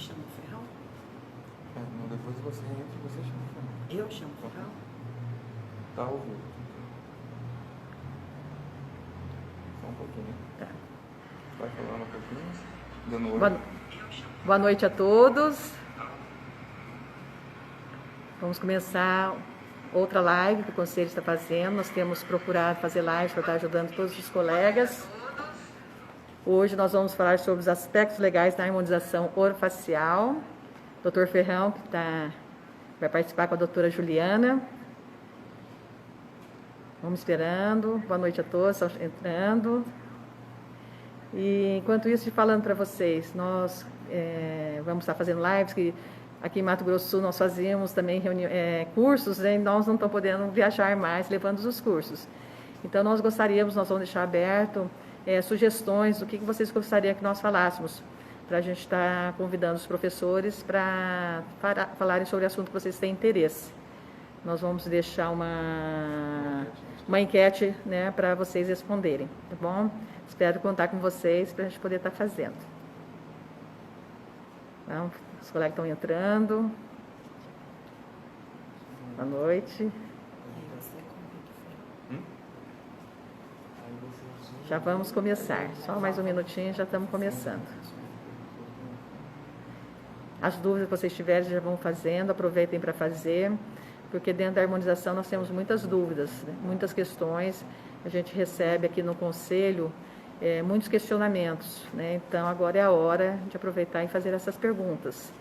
chamo Ferrão? Não, depois você entra e você chama. Eu chamo Ferrão? Tá ao vivo. Só um pouquinho. Tá. Vai falando um pouquinho. Dando oi. Boa noite a todos. Vamos começar outra live que o Conselho está fazendo. Nós temos procurado fazer lives para estar ajudando todos os colegas. Hoje nós vamos falar sobre os aspectos legais da harmonização orofacial. Dr. Ferrão, que vai participar com a doutora Juliana. Vamos esperando. Boa noite a todos, estão entrando. E enquanto isso, falando para vocês, nós vamos estar fazendo lives que aqui em Mato Grosso do Sul nós fazíamos também cursos, e nós não estamos podendo viajar mais levando os cursos. Então nós vamos deixar aberto sugestões do que vocês gostariam que nós falássemos, para a gente estar convidando os professores para falarem sobre o assunto que vocês têm interesse. Nós vamos deixar uma enquete, né, para vocês responderem, tá bom? Espero contar com vocês para a gente poder estar fazendo. Então, os colegas estão entrando. Boa noite. Já vamos começar. Só mais um minutinho e já estamos começando. As dúvidas que vocês tiverem já vão fazendo, aproveitem para fazer, porque dentro da harmonização nós temos muitas dúvidas, né? Muitas questões. A gente recebe aqui no Conselho muitos questionamentos, né? Então agora é a hora de aproveitar e fazer essas perguntas.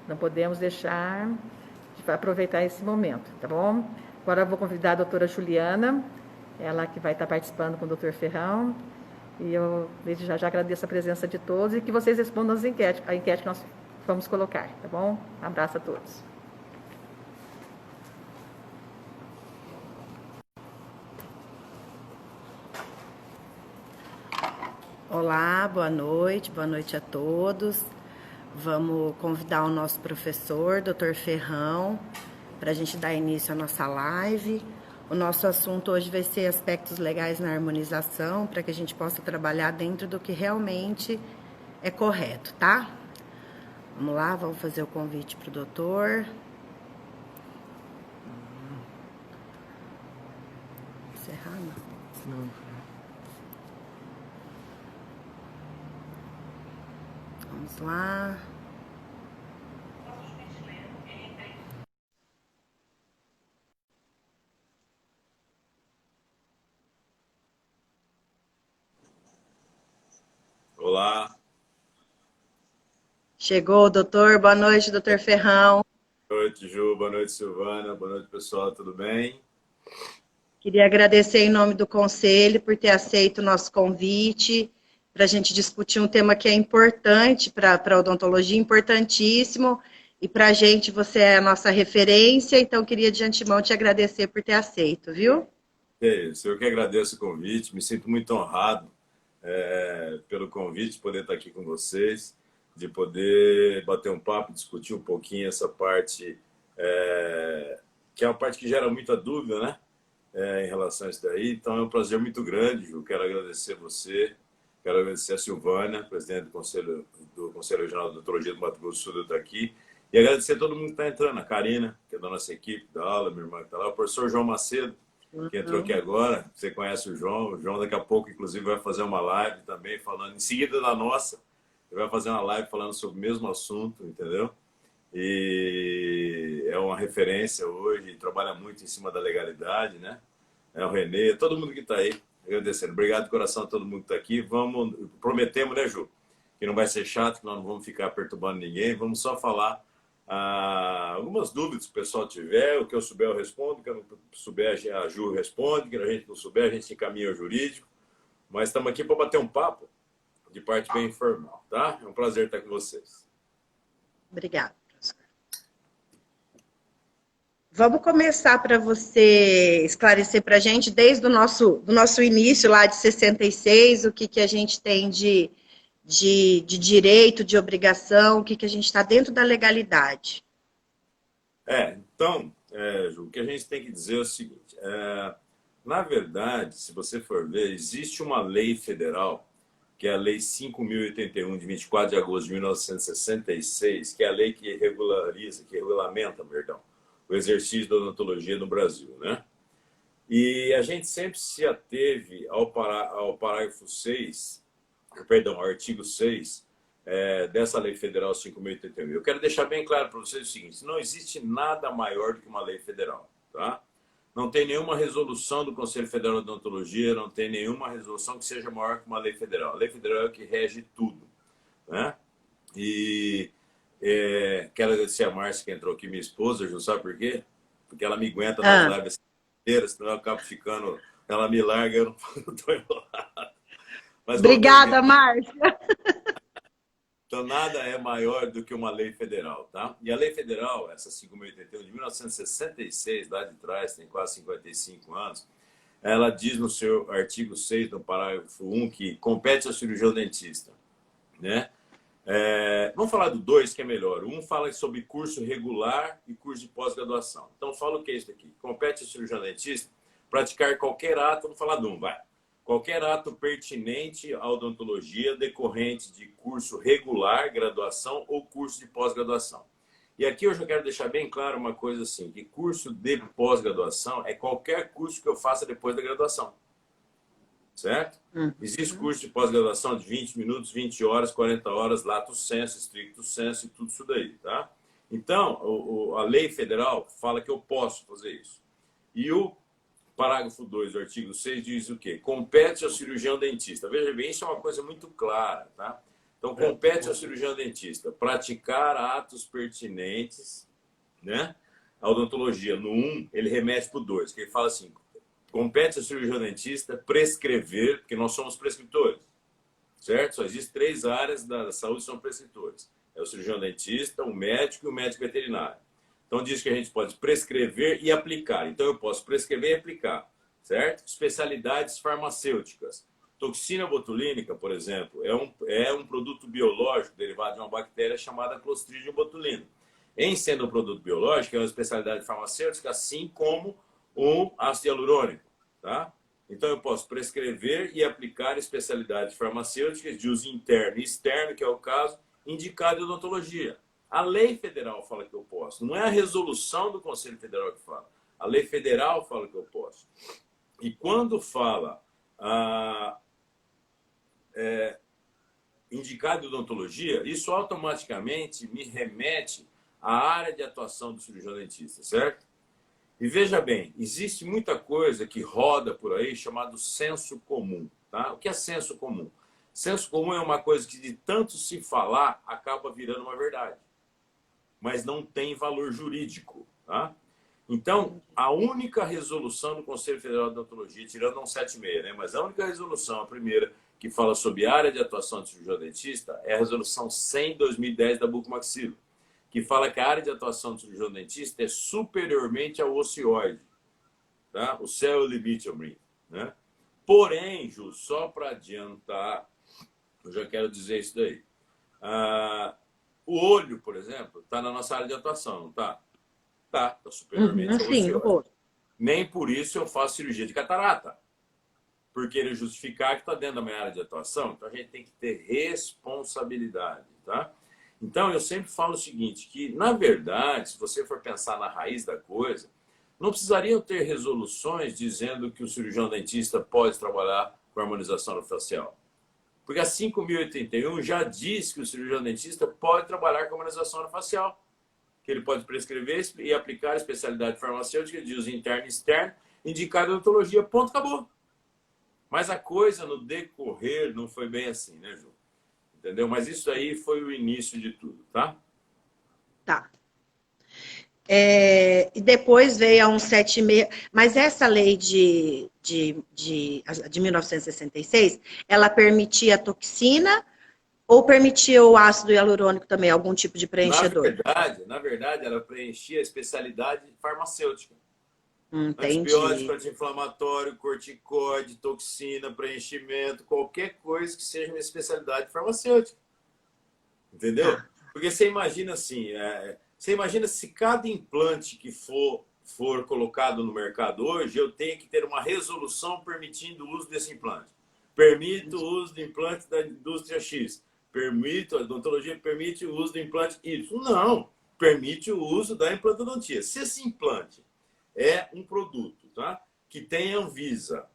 Não podemos deixar de aproveitar esse momento, tá bom? Agora eu vou convidar a doutora Juliana, ela que vai estar participando com o doutor Ferrão, e eu desde já agradeço a presença de todos e que vocês respondam a enquete que nós vamos colocar, tá bom? Um abraço a todos. Olá, boa noite a todos. Vamos convidar o nosso professor, Dr. Ferrão, para a gente dar início à nossa live. O nosso assunto hoje vai ser aspectos legais na harmonização, para que a gente possa trabalhar dentro do que realmente é correto, tá? Vamos lá, vamos fazer o convite para o doutor. Encerrar, não? Não. Vamos lá. Olá. Chegou o doutor. Boa noite, doutor Ferrão. Boa noite, Ju. Boa noite, Silvana. Boa noite, pessoal. Tudo bem? Queria agradecer em nome do Conselho por ter aceito o nosso convite para a gente discutir um tema que é importante para a odontologia, importantíssimo, e para a gente você é a nossa referência, então queria de antemão te agradecer por ter aceito, viu? É isso. Eu que agradeço o convite, me sinto muito honrado pelo convite, de poder estar aqui com vocês, de poder bater um papo, discutir um pouquinho essa parte, que é uma parte que gera muita dúvida, né? Em relação a isso daí. Então é um prazer muito grande, Ju. Quero agradecer você, quero agradecer a Silvana, presidente do Conselho Regional de Odontologia do Mato Grosso do Sul, de estar aqui, e agradecer a todo mundo que está entrando, a Karina, que é da nossa equipe, da aula, minha irmã que está lá, o professor João Macedo, que entrou aqui agora, você conhece o João daqui a pouco, inclusive, vai fazer uma live também, falando, em seguida da nossa, ele vai fazer uma live falando sobre o mesmo assunto, entendeu? E é uma referência hoje, trabalha muito em cima da legalidade, né? O Renê, todo mundo que está aí, agradecendo. Obrigado de coração a todo mundo que está aqui. Prometemos, né, Ju? Que não vai ser chato, que nós não vamos ficar perturbando ninguém, vamos só falar algumas dúvidas que o pessoal tiver, o que eu souber eu respondo, o que eu não souber a Ju responde, o que a gente não souber a gente encaminha ao jurídico, mas estamos aqui para bater um papo de parte bem informal, tá? É um prazer estar com vocês. Obrigada, professor. Vamos começar para você esclarecer para a gente, desde o nosso início lá de 66, o que a gente tem de direito, de obrigação, o que a gente está dentro da legalidade. Então, Ju, o que a gente tem que dizer é o seguinte, na verdade, se você for ver, existe uma lei federal que é a Lei 5.081, de 24 de agosto de 1966, que é a lei que regulamenta, perdão, o exercício da odontologia no Brasil, né? E a gente sempre se ateve ao parágrafo 6, perdão, ao artigo 6 dessa Lei Federal 5.081. Eu quero deixar bem claro para vocês o seguinte: não existe nada maior do que uma lei federal, tá? Não tem nenhuma resolução do Conselho Federal de Odontologia, não tem nenhuma resolução que seja maior que uma lei federal. A lei federal é o que rege tudo, né? E quero agradecer a Márcia que entrou aqui, minha esposa, Ju, sabe por quê? Porque ela me aguenta nas lives inteiras, senão eu acabo ficando... Ela me larga, eu não estou enrolado. Mas obrigada, Márcia. Então, nada é maior do que uma lei federal, tá? E a lei federal, essa 5.081, de 1966, lá de trás, tem quase 55 anos, ela diz no seu artigo 6, no parágrafo 1, que compete ao cirurgião dentista, né? Vamos falar do 2, que é melhor. Um fala sobre curso regular e curso de pós-graduação. Então, fala o que é isso aqui. Compete ao cirurgião dentista praticar qualquer ato, vou falar do 1, vai. Qualquer ato pertinente à odontologia decorrente de curso regular, graduação ou curso de pós-graduação. E aqui eu já quero deixar bem claro uma coisa assim, que curso de pós-graduação é qualquer curso que eu faça depois da graduação. Certo? Existe curso de pós-graduação de 20 minutos, 20 horas, 40 horas, lato sensu, stricto sensu e tudo isso daí, tá? Então, a lei federal fala que eu posso fazer isso. E o parágrafo 2 do artigo 6 diz o quê? Compete ao cirurgião dentista. Veja bem, isso é uma coisa muito clara, tá? Então, compete ao cirurgião dentista praticar atos pertinentes, né? A odontologia, no 1, ele remete para o 2, que ele fala assim, compete ao cirurgião dentista prescrever, porque nós somos prescritores, certo? Só existem 3 áreas da saúde que são prescritores. É o cirurgião dentista, o médico e o médico veterinário. Então, diz que a gente pode prescrever e aplicar. Então, eu posso prescrever e aplicar, certo? Especialidades farmacêuticas. Toxina botulínica, por exemplo, é um produto biológico derivado de uma bactéria chamada Clostridium botulinum. Em sendo um produto biológico, é uma especialidade farmacêutica, assim como o ácido hialurônico, tá? Então, eu posso prescrever e aplicar especialidades farmacêuticas de uso interno e externo, que é o caso, indicado em odontologia. A lei federal fala que eu posso. Não é a resolução do Conselho Federal que fala. A lei federal fala que eu posso. E quando fala indicado em odontologia, isso automaticamente me remete à área de atuação do cirurgião dentista, certo? E veja bem, existe muita coisa que roda por aí chamado senso comum, tá? O que é senso comum? Senso comum é uma coisa que de tanto se falar acaba virando uma verdade, mas não tem valor jurídico, tá? Então, a única resolução do Conselho Federal de Odontologia, tirando um 76, né? Mas a única resolução, a primeira, que fala sobre área de atuação do cirurgião dentista é a resolução 100/2010 da Bucomaxilo, que fala que a área de atuação do cirurgião dentista é superiormente ao ocioide, tá? O céu é o limite, né? Porém, Ju, só para adiantar, eu já quero dizer isso daí. O olho, por exemplo, está na nossa área de atuação, não está? Está superiormente ao ocioide. Nem por isso eu faço cirurgia de catarata, porque ele justificar que está dentro da minha área de atuação. Então, a gente tem que ter responsabilidade, tá? Então, eu sempre falo o seguinte, que, na verdade, se você for pensar na raiz da coisa, não precisariam ter resoluções dizendo que o cirurgião dentista pode trabalhar com harmonização facial. Porque a 5.081 já diz que o cirurgião dentista pode trabalhar com harmonização facial, que ele pode prescrever e aplicar especialidade farmacêutica de uso interno e externo, indicado em odontologia, ponto, acabou. Mas a coisa no decorrer não foi bem assim, né, Ju? Entendeu? Mas isso aí foi o início de tudo, tá? Tá. E depois veio a 176, mas essa lei de 1966, ela permitia a toxina ou permitia o ácido hialurônico também, algum tipo de preenchedor? Na verdade, ela preenchia a especialidade farmacêutica. Entendi. Antibiótico, anti-inflamatório, corticoide, toxina, preenchimento, qualquer coisa que seja uma especialidade farmacêutica. Entendeu? Porque você imagina assim, você imagina se cada implante que for colocado no mercado hoje, eu tenho que ter uma resolução permitindo o uso desse implante. Permite o uso de implante da indústria X. A odontologia permite o uso do implante Y. Não, permite o uso da implantodontia. Se esse implante é um produto, tá, que tem Anvisa,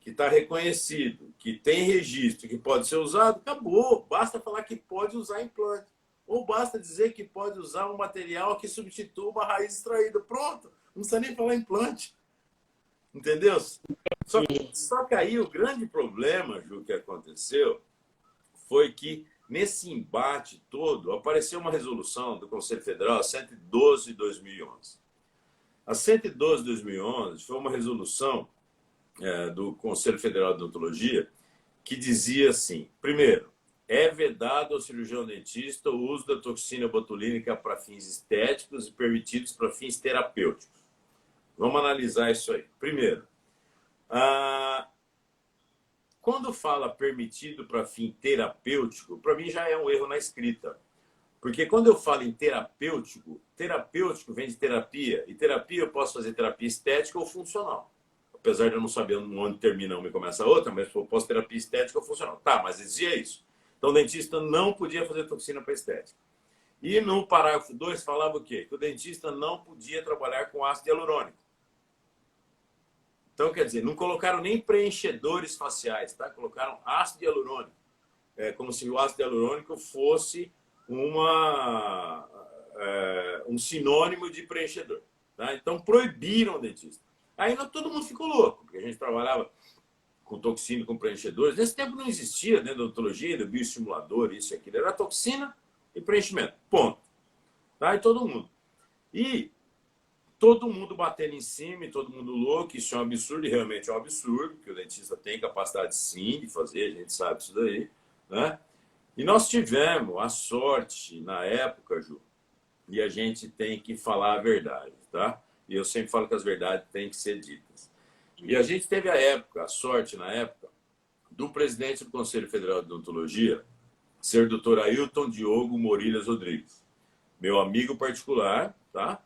que está reconhecido, que tem registro, que pode ser usado, acabou. Basta falar que pode usar implante. Ou basta dizer que pode usar um material que substitua uma raiz extraída. Pronto, não precisa nem falar implante. Entendeu? Só que aí o grande problema, Ju, que aconteceu foi que nesse embate todo apareceu uma resolução do Conselho Federal, a 112 de 2011. A 112 de 2011 foi uma resolução do Conselho Federal de Odontologia que dizia assim, primeiro, é vedado ao cirurgião dentista o uso da toxina botulínica para fins estéticos e permitidos para fins terapêuticos. Vamos analisar isso aí. Primeiro, quando fala permitido para fim terapêutico, para mim já é um erro na escrita. Porque quando eu falo em terapêutico, terapêutico vem de terapia. E terapia eu posso fazer terapia estética ou funcional. Apesar de eu não saber onde termina uma e começa a outra, mas eu posso terapia estética ou funcional. Tá, mas dizia isso. Então o dentista não podia fazer toxina para estética. E no parágrafo 2 falava o quê? Que o dentista não podia trabalhar com ácido hialurônico. Então, quer dizer, não colocaram nem preenchedores faciais, tá? Colocaram ácido hialurônico. É como se o ácido hialurônico fosse um sinônimo de preenchedor. Tá? Então, proibiram o dentista. Aí todo mundo ficou louco, porque a gente trabalhava com toxina, com preenchedores. Nesse tempo não existia dentro da odontologia, do bioestimulador, isso e aquilo. Era toxina e preenchimento. Ponto. Tá? E todo mundo. E todo mundo batendo em cima, e todo mundo louco, isso é um absurdo, e realmente é um absurdo, porque o dentista tem capacidade sim de fazer, a gente sabe isso daí, né? E nós tivemos a sorte na época, Ju, e a gente tem que falar a verdade, tá? E eu sempre falo que as verdades têm que ser ditas. E a gente teve a sorte na época, do presidente do Conselho Federal de Odontologia ser o Dr. Ailton Diogo Morilhas Rodrigues, meu amigo particular, tá?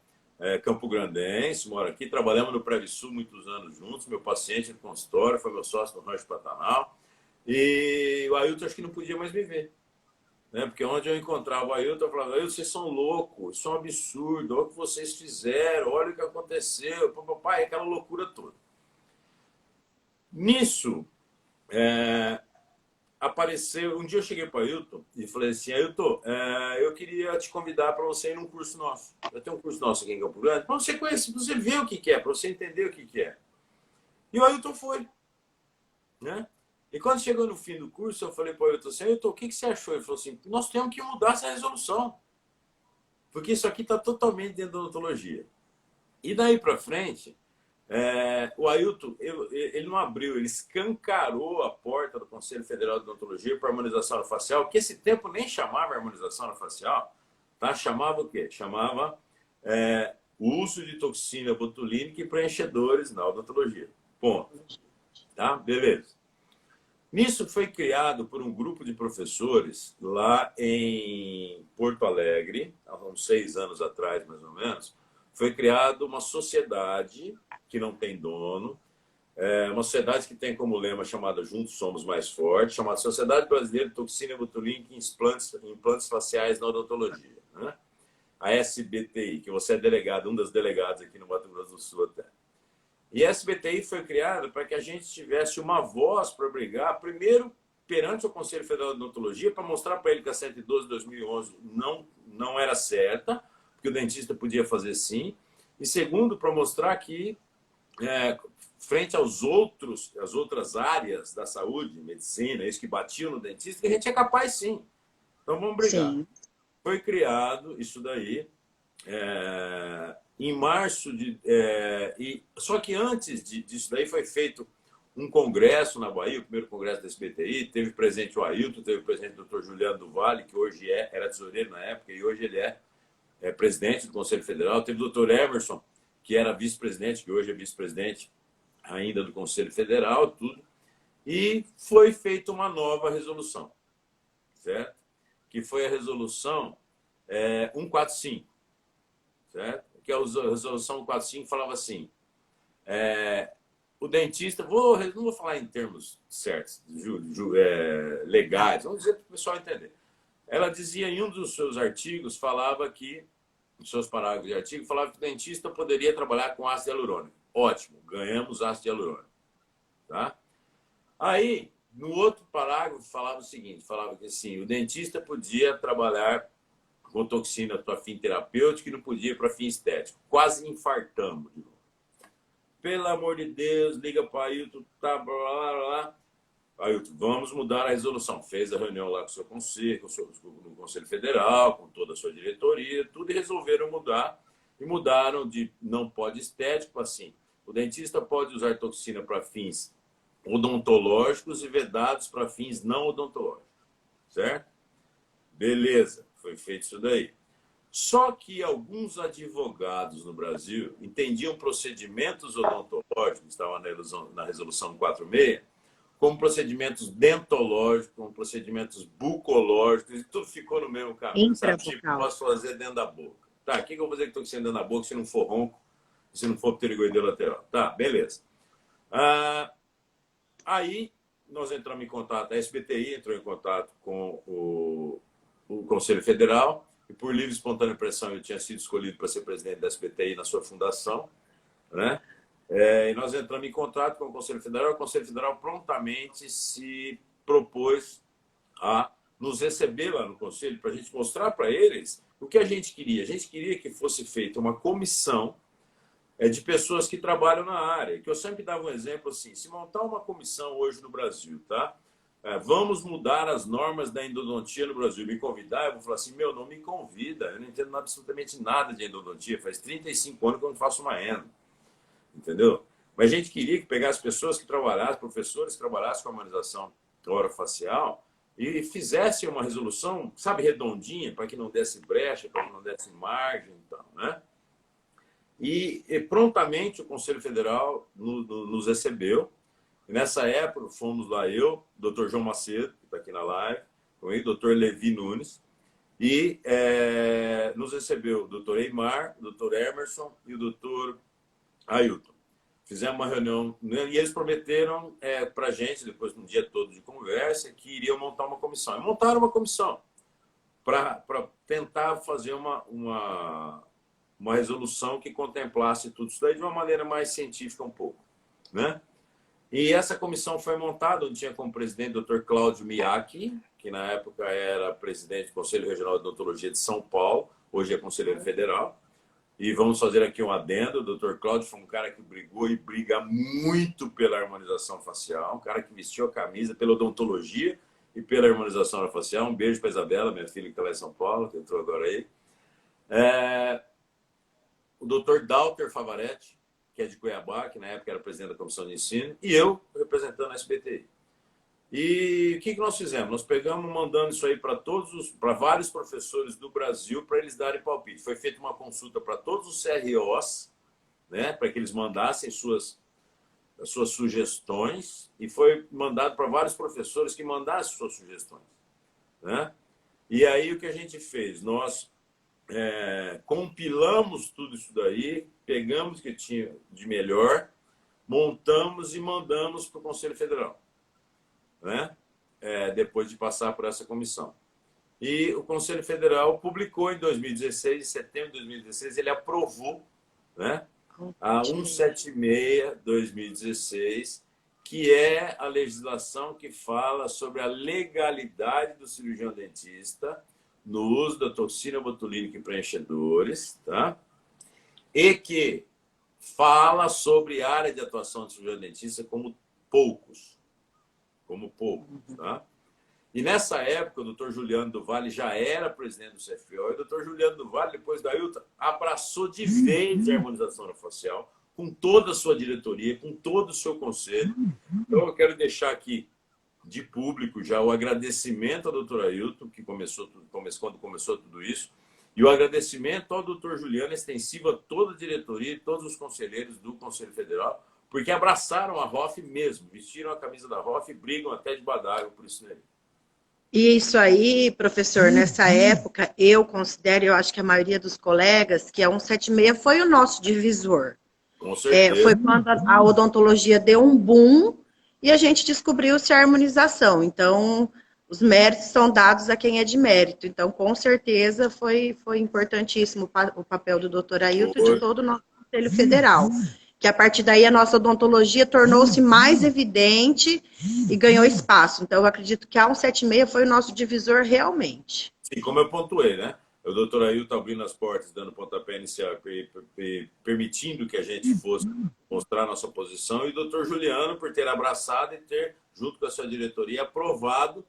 Campograndense, mora aqui, trabalhamos no Previsul muitos anos juntos, meu paciente no consultório, foi meu sócio no Rancho Pantanal, e o Ailton acho que não podia mais me ver, né? Porque onde eu encontrava o Ailton, eu falava, Ailton, vocês são loucos, isso é um absurdo, olha o que vocês fizeram, olha o que aconteceu, papai, aquela loucura toda. Nisso, apareceu, um dia eu cheguei para o Ailton e falei assim, Ailton, eu queria te convidar para você ir num curso nosso. Eu tenho um curso nosso aqui em Campo Grande, para você conhecer, para você ver o que é, para você entender o que é. E o Ailton foi, né? E quando chegou no fim do curso, eu falei para o Ailton assim, Ailton, o que você achou? Ele falou assim, nós temos que mudar essa resolução, porque isso aqui está totalmente dentro da odontologia. E daí para frente, o Ailton, ele não abriu, ele escancarou a porta do Conselho Federal de Odontologia para harmonização facial, que esse tempo nem chamava harmonização facial, tá? Chamava o quê? Chamava uso de toxina botulínica e preenchedores na odontologia. Ponto. Tá? Beleza. Nisso foi criado por um grupo de professores lá em Porto Alegre, há uns 6 anos atrás, mais ou menos, foi criada uma sociedade que não tem dono, uma sociedade que tem como lema chamada Juntos Somos Mais Fortes, chamada Sociedade Brasileira de Toxina Botulínica e Implantes Faciais na Odontologia, né? A SBTI, que você é delegado, um das delegadas aqui no Mato Grosso do Sul até. E a SBTI foi criada para que a gente tivesse uma voz para brigar, primeiro, perante o Conselho Federal de Odontologia, para mostrar para ele que a 112 de 2011 não era certa, que o dentista podia fazer sim, e segundo, para mostrar que, frente às outras áreas da saúde, medicina, isso que batiam no dentista, que a gente é capaz sim. Então vamos brigar. Sim. Foi criado isso daí em março só que antes disso daí foi feito um congresso na Bahia, o primeiro congresso da SBTI, teve presente o Ailton, teve presente o Dr. Juliano do Vale, que hoje era tesoureiro na época, e hoje ele é presidente do Conselho Federal, teve o Dr. Emerson, que era vice-presidente, que hoje é vice-presidente ainda do Conselho Federal, tudo, e foi feita uma nova resolução, certo? Que foi a resolução 145, certo? Que a resolução 145 falava assim, o dentista, não vou falar em termos certos, legais, vamos dizer para o pessoal entender. Ela dizia em um dos seus artigos, falava que, nos seus parágrafos de artigo, falava que o dentista poderia trabalhar com ácido hialurônico. Ótimo, ganhamos ácido hialurônico. Tá? Aí, no outro parágrafo, falava o seguinte, falava que assim, o dentista podia trabalhar com toxina para fim terapêutico e não podia para fim estético. Quase infartamos de novo. Pelo amor de Deus, liga para o Ailton, tá, blá, blá, blá. Ailton, vamos mudar a resolução. Fez a reunião lá com o seu conselho, no Conselho Federal, com toda a sua diretoria, tudo, e resolveram mudar. E mudaram de não pode estético, assim. O dentista pode usar toxina para fins odontológicos e vedados para fins não odontológicos. Certo? Beleza, foi feito isso daí. Só que alguns advogados no Brasil entendiam procedimentos odontológicos, estava na resolução 46, como procedimentos dentológicos, como procedimentos bucológicos, e tudo ficou no mesmo caminho. Sabe? Tipo, posso fazer dentro da boca. Tá, o que eu vou fazer que estou dentro da boca se não for ronco, se não for pterygoideu lateral? Tá, beleza. Aí nós entramos em contato, a SBTI entrou em contato com o Conselho Federal, e por livre e espontânea pressão eu tinha sido escolhido para ser presidente da SBTI na sua fundação, né? E nós entramos em contato com o Conselho Federal prontamente se propôs a nos receber lá no Conselho para a gente mostrar para eles o que a gente queria. A gente queria que fosse feita uma comissão de pessoas que trabalham na área, que eu sempre dava um exemplo assim, se montar uma comissão hoje no Brasil, tá? Vamos mudar as normas da endodontia no Brasil. Me convidar, eu vou falar assim, não me convida, eu não entendo absolutamente nada de endodontia, faz 35 anos que eu não faço uma endo. Entendeu? Mas a gente queria que pegasse pessoas que trabalhassem, professores que trabalhassem com a harmonização orofacial e fizessem uma resolução, sabe, redondinha, para que não desse brecha, para que não desse margem e tal, né? E prontamente o Conselho Federal nos recebeu. E nessa época fomos lá eu, Dr. João Macedo, que está aqui na live, o Dr. Levi Nunes, e nos recebeu o Dr. Eymar, o Dr. Emerson e o Dr. Ailton. Fizemos uma reunião e eles prometeram para a gente, depois de um dia todo de conversa, que iriam montar uma comissão. E montaram uma comissão para tentar fazer uma resolução que contemplasse tudo isso daí de uma maneira mais científica um pouco, né? E essa comissão foi montada, onde tinha como presidente o Dr. Cláudio Miyake, que na época era presidente do Conselho Regional de Odontologia de São Paulo, hoje é conselheiro federal. E vamos fazer aqui um adendo, o Dr. Cláudio foi um cara que brigou e briga muito pela harmonização facial, um cara que vestiu a camisa pela odontologia e pela harmonização facial. Um beijo para a Isabela, minha filha que está lá em São Paulo, que entrou agora aí. O Dr. Dalter Favaretti, que é de Cuiabá, que na época era presidente da Comissão de Ensino, e eu representando a SBTI. E o que nós fizemos? Nós pegamos, mandando isso aí para vários professores do Brasil para eles darem palpite. Foi feita uma consulta para todos os CROs, né, para que eles mandassem suas sugestões, e foi mandado para vários professores que mandassem suas sugestões, né? E aí o que a gente fez? Nós compilamos tudo isso daí, pegamos o que tinha de melhor, montamos e mandamos para o Conselho Federal, né? Depois de passar por essa comissão. E o Conselho Federal publicou em 2016, em setembro de 2016, ele aprovou, né, a 176/2016, que é a legislação que fala sobre a legalidade do cirurgião dentista no uso da toxina botulínica em preenchedores, tá? E que fala sobre área de atuação do cirurgião dentista como poucos, tá? E nessa época, o Dr. Juliano do Vale já era presidente do CFO, e o Dr. Juliano do Vale, depois da Ailton, abraçou de vez a harmonização orofacial, com toda a sua diretoria, com todo o seu conselho. Então, eu quero deixar aqui de público já o agradecimento ao Dr. Ailton, que quando começou tudo isso, e o agradecimento ao Dr. Juliano, extensivo a toda a diretoria e todos os conselheiros do Conselho Federal, porque abraçaram a ROF mesmo, vestiram a camisa da ROF e brigam até de badágua por isso aí. E isso aí, professor, nessa época, eu considero, eu acho que a maioria dos colegas, que a 176 foi o nosso divisor. Com certeza. Foi quando a odontologia deu um boom e a gente descobriu-se a harmonização. Então, os méritos são dados a quem é de mérito. Então, com certeza, foi importantíssimo o papel do doutor Ailton e de todo o nosso Conselho Federal. Que a partir daí a nossa odontologia tornou-se mais evidente e ganhou espaço. Então, eu acredito que a 176 foi o nosso divisor realmente. Sim, como eu pontuei, né? O doutor Ailton abrindo as portas, dando pontapé inicial, permitindo que a gente fosse mostrar nossa posição, e o doutor Juliano por ter abraçado e ter, junto com a sua diretoria, aprovado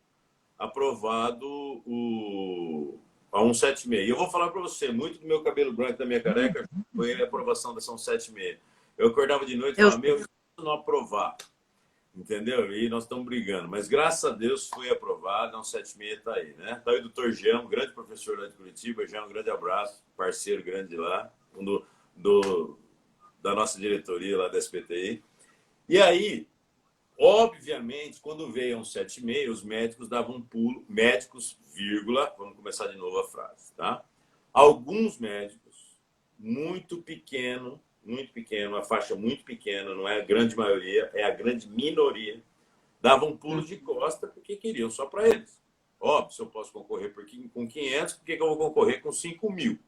a 176. E eu vou falar para você, muito do meu cabelo branco e da minha careca foi a aprovação da 176. Eu acordava de noite e falava, meu, se não aprovar, entendeu? E nós estamos brigando. Mas, graças a Deus, foi aprovado. A 176 está aí, né? Está aí o doutor Jean, um grande professor lá de Curitiba. Jean, um grande abraço. Parceiro grande lá, da nossa diretoria lá da SPTI. E aí, obviamente, quando veio a 176, os médicos davam um pulo. Médicos, vírgula, vamos começar de novo a frase, tá? Alguns médicos, muito pequeno, uma faixa muito pequena, não é a grande maioria, é a grande minoria, davam um pulo de costa porque queriam só para eles. Óbvio, se eu posso concorrer com 500, por que eu vou concorrer com 5.000?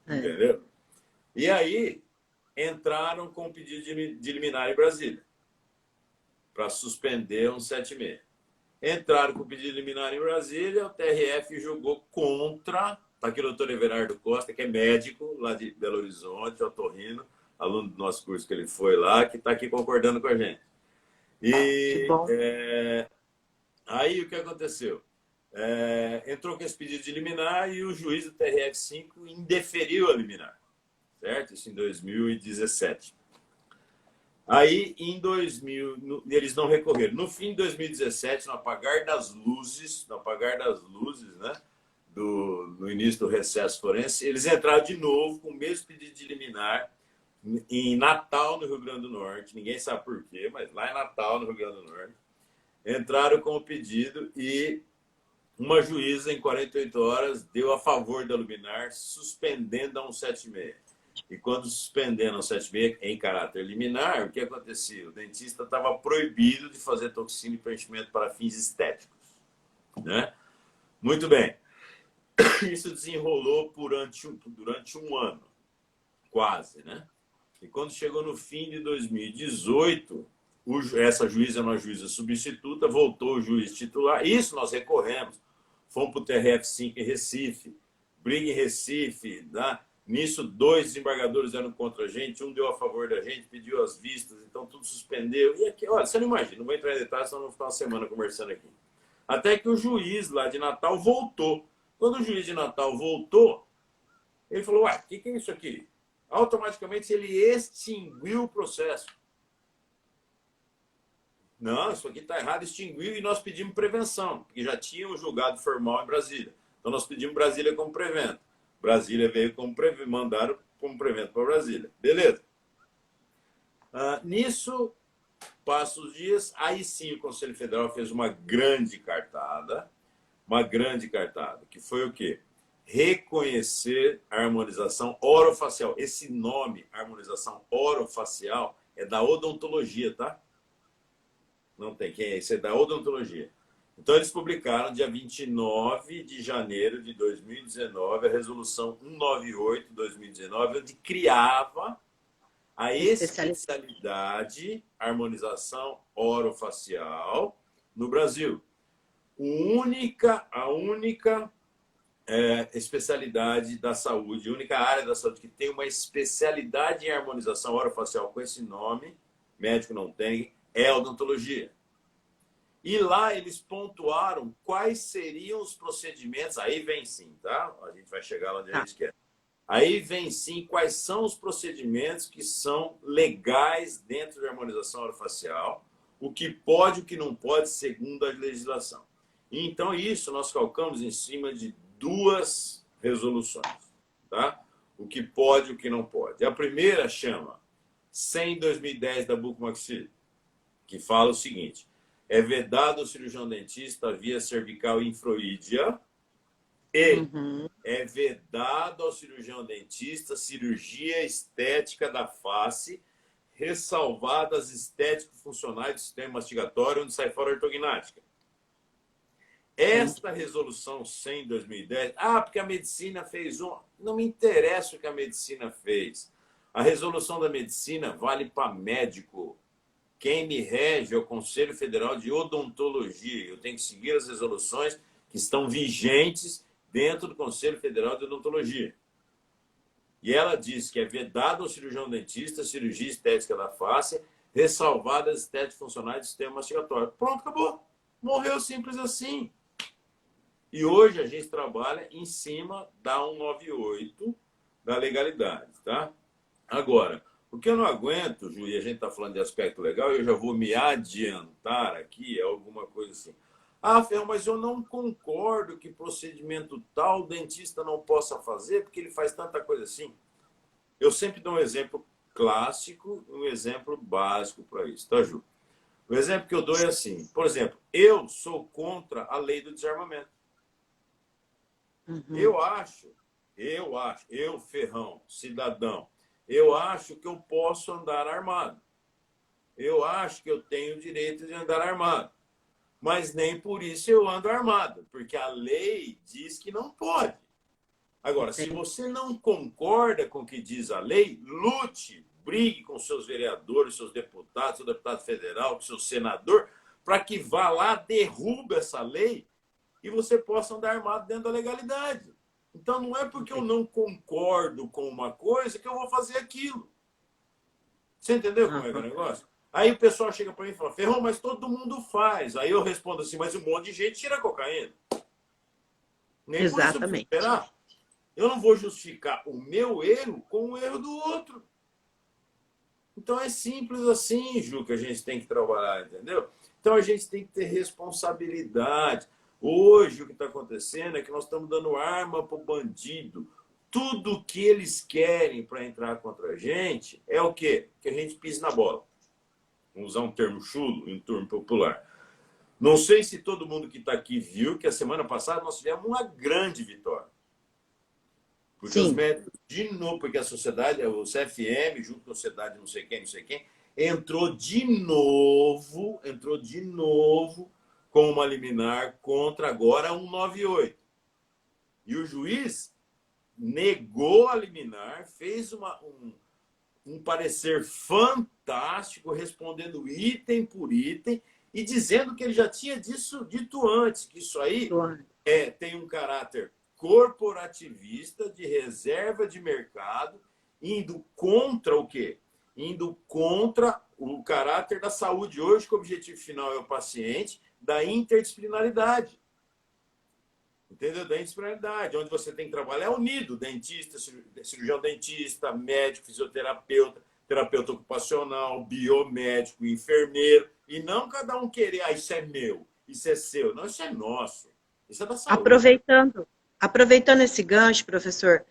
Entendeu? E aí, entraram com o pedido de liminar em Brasília, para suspender 176. Entraram com o pedido de liminar em Brasília, o TRF julgou contra. Está aqui o doutor Everardo Costa, que é médico lá de Belo Horizonte, otorrino, aluno do nosso curso que ele foi lá, que está aqui concordando com a gente. E aí o que aconteceu? Entrou com esse pedido de liminar e o juiz do TRF5 indeferiu a liminar, certo? Isso em 2017. Aí, em 2000, eles não recorreram. No fim de 2017, no apagar das luzes, né, no início do recesso forense, eles entraram de novo com o mesmo pedido de liminar em Natal, no Rio Grande do Norte. Ninguém sabe por quê, mas lá em Natal, no Rio Grande do Norte, entraram com o pedido e uma juíza, em 48 horas, deu a favor da liminar, suspendendo a 176. E quando suspenderam a 176 em caráter liminar, o que acontecia? O dentista estava proibido de fazer toxina e preenchimento para fins estéticos, né? Muito bem. Isso desenrolou durante um ano, quase, né? E quando chegou no fim de 2018, essa juíza era uma juíza substituta, voltou o juiz titular. Isso nós recorremos. Fomos para o TRF5 em Recife, briga em Recife, né? Nisso, 2 desembargadores eram contra a gente, um deu a favor da gente, pediu as vistas, então tudo suspendeu. E aqui, olha, você não imagina, não vou entrar em detalhes, senão vamos ficar uma semana conversando aqui. Até que o juiz lá de Natal voltou. Quando o juiz de Natal voltou, ele falou, ué, o que é isso aqui? Automaticamente ele extinguiu o processo. Não, isso aqui está errado, extinguiu, e nós pedimos prevenção, porque já tinha um julgado formal em Brasília. Então nós pedimos Brasília como prevento. Brasília veio como prevento, mandaram como prevento para Brasília. Beleza. Nisso, passam os dias, aí sim o Conselho Federal fez uma grande cartada, que foi o quê? Reconhecer a harmonização orofacial. Esse nome, harmonização orofacial, é da odontologia, tá? Não tem quem é, isso é da odontologia. Então, eles publicaram, dia 29 de janeiro de 2019, a resolução 198/2019, onde criava a especialidade harmonização orofacial no Brasil. A única especialidade da saúde, a única área da saúde que tem uma especialidade em harmonização orofacial com esse nome, médico não tem, é a odontologia. E lá eles pontuaram quais seriam os procedimentos. Aí vem sim, tá? A gente vai chegar lá onde a gente quer. Aí vem sim quais são os procedimentos que são legais dentro da harmonização orofacial, o que pode e o que não pode, segundo a legislação. E então, isso nós calcamos em cima de 2 resoluções, tá? O que pode e o que não pode. A primeira chama 100/2010 da Bucomaxi, que fala o seguinte: é vedado ao cirurgião dentista a via cervical infroídea e é vedado ao cirurgião dentista cirurgia estética da face ressalvadas estético-funcionais do sistema mastigatório, onde sai fora a ortognática. Esta resolução 100 de 2010, porque a medicina fez um... Não me interessa o que a medicina fez. A resolução da medicina vale para médico. Quem me rege é o Conselho Federal de Odontologia. Eu tenho que seguir as resoluções que estão vigentes dentro do Conselho Federal de Odontologia. E ela diz que é vedado ao cirurgião dentista cirurgia estética da face, ressalvadas estéticas funcionais do sistema mastigatório. Pronto, acabou. Morreu simples assim. E hoje a gente trabalha em cima da 198 da legalidade, tá? Agora, o que eu não aguento, Ju, e a gente está falando de aspecto legal, e eu já vou me adiantar aqui, é alguma coisa assim. Ferrão, mas eu não concordo que procedimento tal o dentista não possa fazer, porque ele faz tanta coisa assim. Eu sempre dou um exemplo clássico e um exemplo básico para isso, tá, Ju? O exemplo que eu dou é assim, por exemplo, eu sou contra a lei do desarmamento. Eu acho, Ferrão, cidadão, eu acho que eu posso andar armado. Eu acho que eu tenho o direito de andar armado. Mas nem por isso eu ando armado, porque a lei diz que não pode. Agora, se você não concorda com o que diz a lei, lute, brigue com seus vereadores, seus deputados, seu deputado federal, seu senador, para que vá lá, derruba essa lei e você possa andar armado dentro da legalidade. Então, não é porque eu não concordo com uma coisa que eu vou fazer aquilo. Você entendeu como é que é o negócio? Aí o pessoal chega para mim e fala, Ferrão, mas todo mundo faz. Aí eu respondo assim, mas um monte de gente tira cocaína. Nem Exatamente. por isso eu esperar. Eu não vou justificar o meu erro com o erro do outro. Então é simples assim, Ju, que a gente tem que trabalhar, entendeu? Então a gente tem que ter responsabilidade. Hoje o que está acontecendo é que nós estamos dando arma para o bandido. Tudo que eles querem para entrar contra a gente é o quê? Que a gente pise na bola. Vamos usar um termo chulo, um termo popular. Não sei se todo mundo que está aqui viu que a semana passada nós tivemos uma grande vitória. Porque os médicos, de novo, porque a sociedade, o CFM, junto com a sociedade não sei quem, entrou de novo com uma liminar contra agora 198. E o juiz negou a liminar, fez um parecer fantástico, respondendo item por item e dizendo que ele já tinha dito antes, que isso aí tem um caráter corporativista, de reserva de mercado, indo contra o quê? Indo contra o caráter da saúde hoje, que o objetivo final é o paciente, da interdisciplinaridade. Entendeu? Da interdisciplinaridade, onde você tem que trabalhar unido, dentista, cirurgião dentista, médico, fisioterapeuta, terapeuta ocupacional, biomédico, enfermeiro, e não cada um querer, isso é meu, isso é seu. Não, isso é nosso. Isso é da saúde. Aproveitando esse gancho, professor,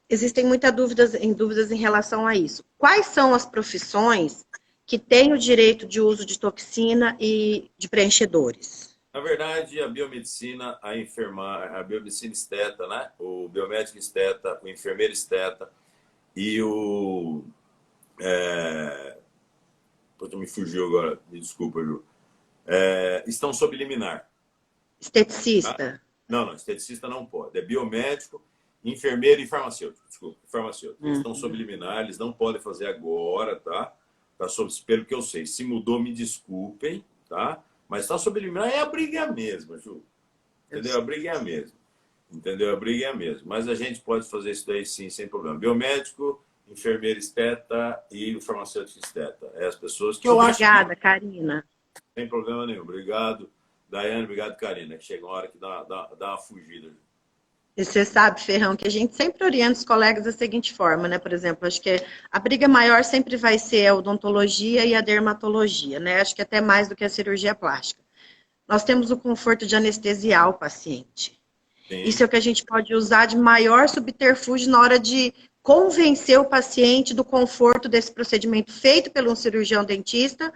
existem muitas dúvidas em relação a isso. Quais são as profissões que têm o direito de uso de toxina e de preenchedores? Na verdade, a biomedicina, a biomedicina esteta, né? O biomédico esteta, o enfermeiro esteta e o... me fugiu agora, me desculpa, Ju. Estão sob liminar. Esteticista? Tá? Não, esteticista não pode. É biomédico, enfermeiro e farmacêutico. Desculpa, farmacêutico. Eles estão sob liminar, eles não podem fazer agora, tá? Tá sob, pelo que eu sei. Se mudou, me desculpem, tá? Mas está sob liminar, a briga é a mesma, Ju. Entendeu? A briga é a mesma. Entendeu? A briga é a mesma. Mas a gente pode fazer isso daí sim, sem problema. Biomédico, enfermeiro esteta e o farmacêutico esteta. É as pessoas que eu acho. Obrigada, Karina. Sem problema nenhum. Obrigado, Daiane. Obrigado, Karina. Que chega uma hora que dá uma fugida. E você sabe, Ferrão, que a gente sempre orienta os colegas da seguinte forma, né? Por exemplo, acho que a briga maior sempre vai ser a odontologia e a dermatologia, né? Acho que até mais do que a cirurgia plástica. Nós temos o conforto de anestesiar o paciente. Sim. Isso é o que a gente pode usar de maior subterfúgio na hora de convencer o paciente do conforto desse procedimento feito por um cirurgião dentista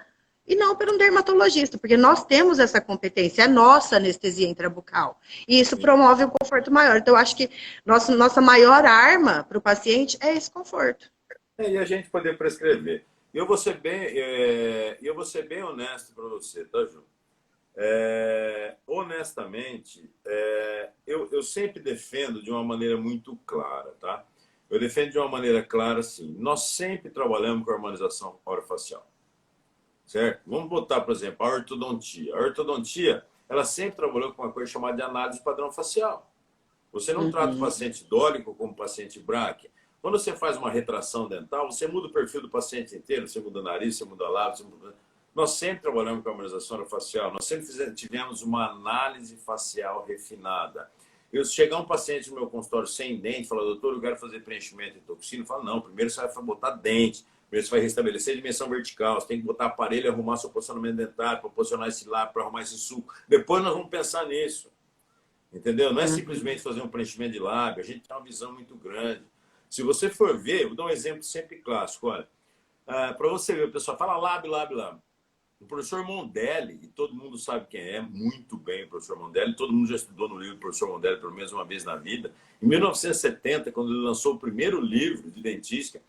e não por um dermatologista, porque nós temos essa competência, é nossa anestesia intrabucal. E isso promove um conforto maior. Então, eu acho que nossa maior arma para o paciente é esse conforto. E a gente poder prescrever. eu vou ser bem honesto para você, tá, Ju? Honestamente, eu sempre defendo de uma maneira muito clara, tá? Eu defendo de uma maneira clara, assim, nós sempre trabalhamos com harmonização orofacial, certo? Vamos botar, por exemplo, a ortodontia. A ortodontia, ela sempre trabalhou com uma coisa chamada de análise padrão facial. Você não trata o paciente dólico como paciente bráquia. Quando você faz uma retração dental, você muda o perfil do paciente inteiro, você muda o nariz, você muda a lábio, Nós sempre trabalhamos com a harmonização orofacial, nós sempre tivemos uma análise facial refinada. Eu chegar um paciente no meu consultório sem dente, falar, doutor, eu quero fazer preenchimento de toxina, eu falo, não, primeiro você vai botar dente, primeiro você vai restabelecer a dimensão vertical, você tem que botar aparelho e arrumar seu posicionamento dentário, para posicionar esse lábio, para arrumar esse suco. Depois nós vamos pensar nisso. Entendeu? Não é simplesmente fazer um preenchimento de lábio, a gente tem uma visão muito grande. Se você for ver, vou dar um exemplo sempre clássico, olha, para você ver, o pessoal fala lábio, lábio, lábio. O professor Mondelli, e todo mundo sabe quem é, muito bem o professor Mondelli, todo mundo já estudou no livro do professor Mondelli pelo menos uma vez na vida. Em 1970, quando ele lançou o primeiro livro de dentística,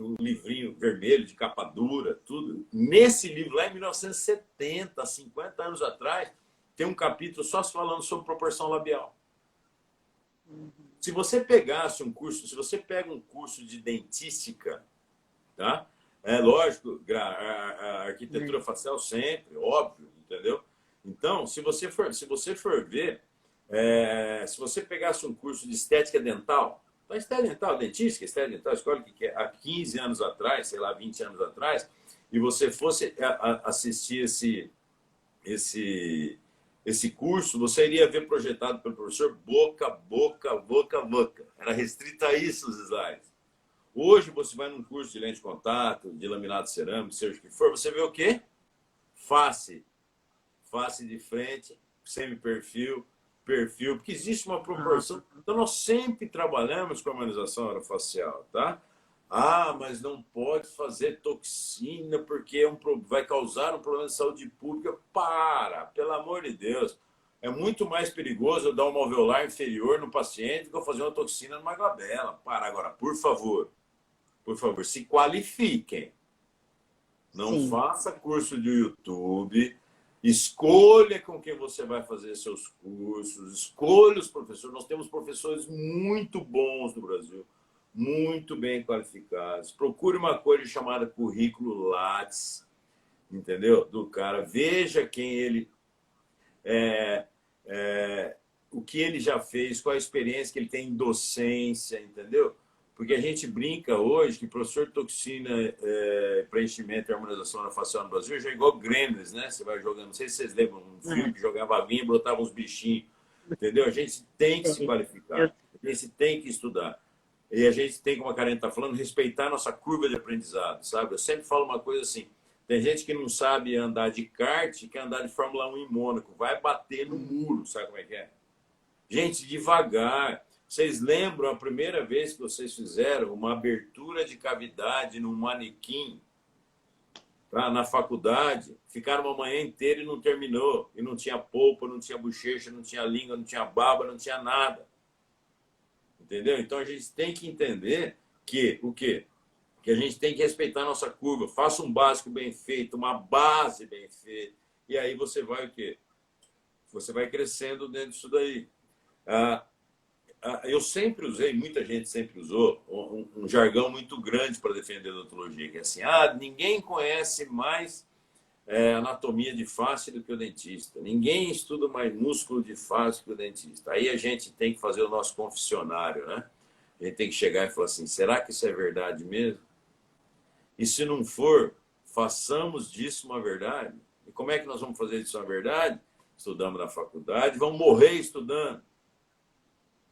um livrinho vermelho, de capa dura, tudo, nesse livro lá em 1970, 50 anos atrás, tem um capítulo só falando sobre proporção labial. Se você pegasse um curso, se você pega um curso de dentística, tá? É lógico, a arquitetura facial sempre, óbvio, entendeu? Então, se você for ver, se você pegasse um curso de estética dental, estética dental, dentística, estética dental, escolhe o que é, há 15 anos atrás, sei lá, 20 anos atrás, e você fosse assistir esse curso, você iria ver projetado pelo professor boca, boca, boca, boca. Era restrito a isso os slides. Hoje você vai num curso de lente de contato, de laminado cerâmico, seja o que for, você vê o quê? Face. Face de frente, semi-perfil, perfil, porque existe uma proporção. Então nós sempre trabalhamos com a harmonização orofacial, tá? Ah, mas não pode fazer toxina porque vai causar um problema de saúde pública. Pelo amor de Deus. É muito mais perigoso eu dar um alveolar inferior no paciente do que eu fazer uma toxina numa glabela. Agora, por favor, se qualifiquem. Não faça curso de YouTube. Escolha com quem você vai fazer seus cursos. Escolha os professores. Nós temos professores muito bons no Brasil. Muito bem qualificados. Procure uma coisa chamada currículo Lattes, entendeu? Do cara. Veja quem ele o que ele já fez, qual a experiência que ele tem em docência, entendeu? Porque a gente brinca hoje que professor de toxina, preenchimento e harmonização orofacial no Brasil já é igual Gremlins, né? Você vai jogando, não sei se vocês lembram, um filme que jogava aguinha e brotava uns bichinhos, entendeu? A gente tem que se qualificar, a gente tem que estudar. E a gente tem, como a Karen está falando, respeitar a nossa curva de aprendizado, sabe? Eu sempre falo uma coisa assim, tem gente que não sabe andar de kart e quer andar de Fórmula 1 em Mônaco, vai bater no muro, sabe como é que é? Gente, devagar. Vocês lembram a primeira vez que vocês fizeram uma abertura de cavidade num manequim na faculdade? Ficaram uma manhã inteira e não terminou. E não tinha polpa, não tinha bochecha, não tinha língua, não tinha baba, não tinha nada. Entendeu? Então a gente tem que entender que o quê? Que a gente tem que respeitar a nossa curva. Faça um básico bem feito, uma base bem feita. E aí você vai o quê? Você vai crescendo dentro disso daí. Eu sempre usei, muita gente sempre usou, um jargão muito grande para defender a odontologia, que é assim, ninguém conhece mais anatomia de face do que o dentista. Ninguém estuda mais músculo de face que o dentista. Aí a gente tem que fazer o nosso confessionário, né? A gente tem que chegar e falar assim, será que isso é verdade mesmo? E se não for, façamos disso uma verdade. E como é que nós vamos fazer disso uma verdade? Estudamos na faculdade, vamos morrer estudando.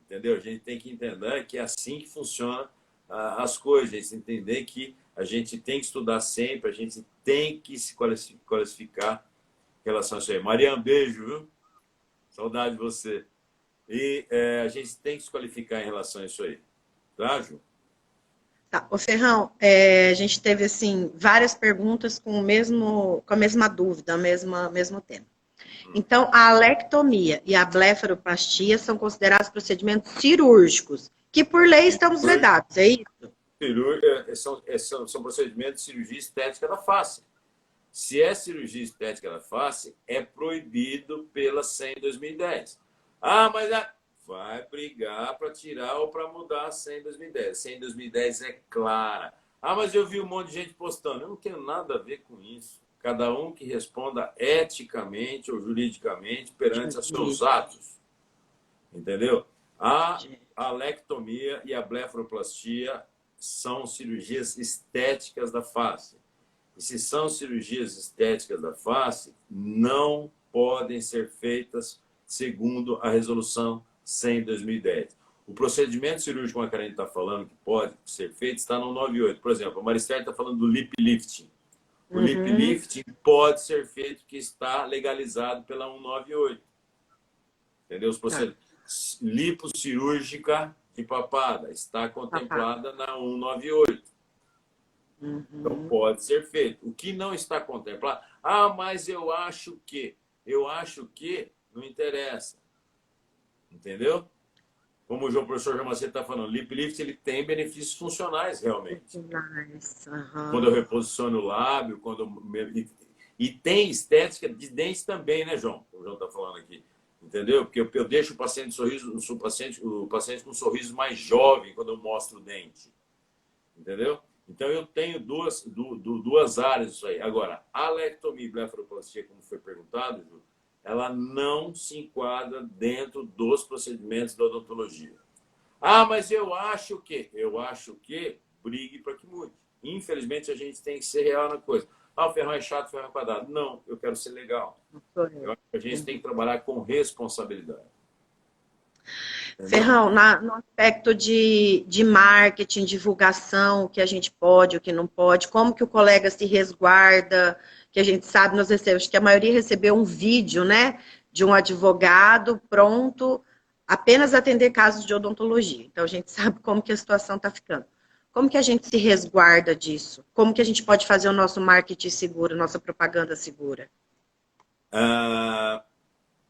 Entendeu? A gente tem que entender que é assim que funciona as coisas. A gente entender que a gente tem que estudar sempre, a gente tem que se qualificar em relação a isso aí. Maria, um beijo, viu? Saudade de você. E a gente tem que se qualificar em relação a isso aí. Tá, Ju? Tá. Ô, Ferrão, a gente teve, assim, várias perguntas com a mesma dúvida, mesmo tema. Então, a alectomia e a blefaroplastia são considerados procedimentos cirúrgicos, que por lei estamos vedados, é isso? são procedimentos de cirurgia estética da face. Se é cirurgia estética da face, é proibido pela SEM 2010. Ah, mas vai brigar para tirar ou para mudar a SEM 2010. A SEM 2010 é clara. Ah, mas eu vi um monte de gente postando. Eu não tenho nada a ver com isso. Cada um que responda eticamente ou juridicamente perante os seus atos. Entendeu? A alectomia e a blefaroplastia são cirurgias estéticas da face. E se são cirurgias estéticas da face, não podem ser feitas segundo a resolução 100 de 2010. O procedimento cirúrgico que a Karine está falando que pode ser feito está no 98. Por exemplo, a Maristela está falando do lip lifting. O lip lifting pode ser feito, que está legalizado pela 198. Entendeu? Os procedimentos liposcirúrgica de papada está contemplada na 198. Então pode ser feito. O que não está contemplado, mas eu acho que não interessa. Entendeu? Como o professor João Macedo está falando, lip lift ele tem benefícios funcionais realmente. Quando eu reposiciono o lábio, e tem estética de dentes também, né, João? O João está falando aqui. Entendeu? Porque eu deixo o paciente com um sorriso mais jovem quando eu mostro o dente. Entendeu? Então eu tenho duas áreas disso aí. Agora, a alectomia e blefaroplastia, como foi perguntado, Ju, ela não se enquadra dentro dos procedimentos da odontologia. Mas eu acho que brigue para que mude. Infelizmente, a gente tem que ser real na coisa. O ferrão é chato, o ferrão é quadrado. Não, eu quero ser legal. Eu acho que a gente tem que trabalhar com responsabilidade. Ferrão, no aspecto de marketing, divulgação, o que a gente pode, o que não pode, como que o colega se resguarda, que a gente sabe, nós recebemos, acho que a maioria recebeu um vídeo, né, de um advogado pronto, apenas atender casos de odontologia. Então, a gente sabe como que a situação está ficando. Como que a gente se resguarda disso? Como que a gente pode fazer o nosso marketing seguro, nossa propaganda segura?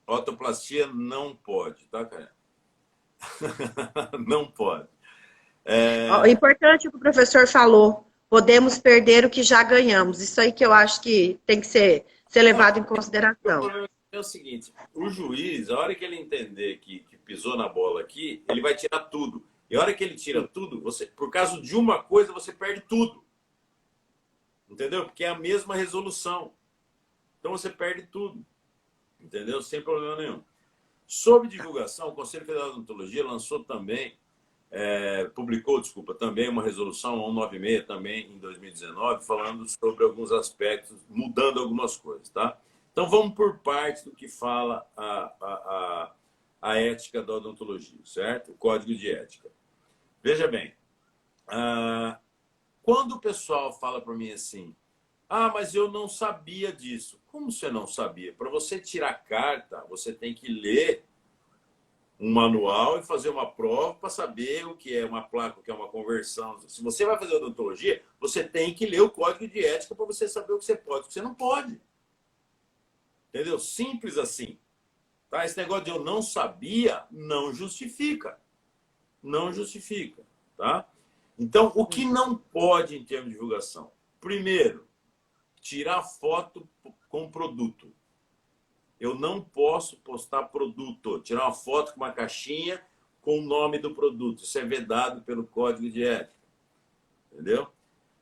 Otoplastia não pode, tá, cara? Não pode. O importante é o que o professor falou. Podemos perder o que já ganhamos. Isso aí que eu acho que tem que ser levado em consideração. O problema é o seguinte, o juiz, a hora que ele entender que pisou na bola aqui, ele vai tirar tudo. E a hora que ele tira tudo, por causa de uma coisa, você perde tudo. Entendeu? Porque é a mesma resolução. Então você perde tudo. Entendeu? Sem problema nenhum. Sobre divulgação, o Conselho Federal de Odontologia lançou também, publicou também uma resolução 196 também em 2019, falando sobre alguns aspectos, mudando algumas coisas, tá? Então vamos por partes do que fala a ética da odontologia, certo? O código de ética. Veja bem, quando o pessoal fala para mim assim, mas eu não sabia disso. Como você não sabia? Para você tirar carta, você tem que ler um manual e fazer uma prova para saber o que é uma placa, o que é uma conversão. Se você vai fazer odontologia, você tem que ler o código de ética para você saber o que você pode e o que você não pode. Entendeu? Simples assim. Tá? Esse negócio de eu não sabia não justifica. Não justifica. Tá? Então, o que não pode em termos de divulgação? Primeiro, tirar foto com produto. Eu não posso postar produto. Tirar uma foto com uma caixinha com o nome do produto. Isso é vedado pelo Código de Ética. Entendeu?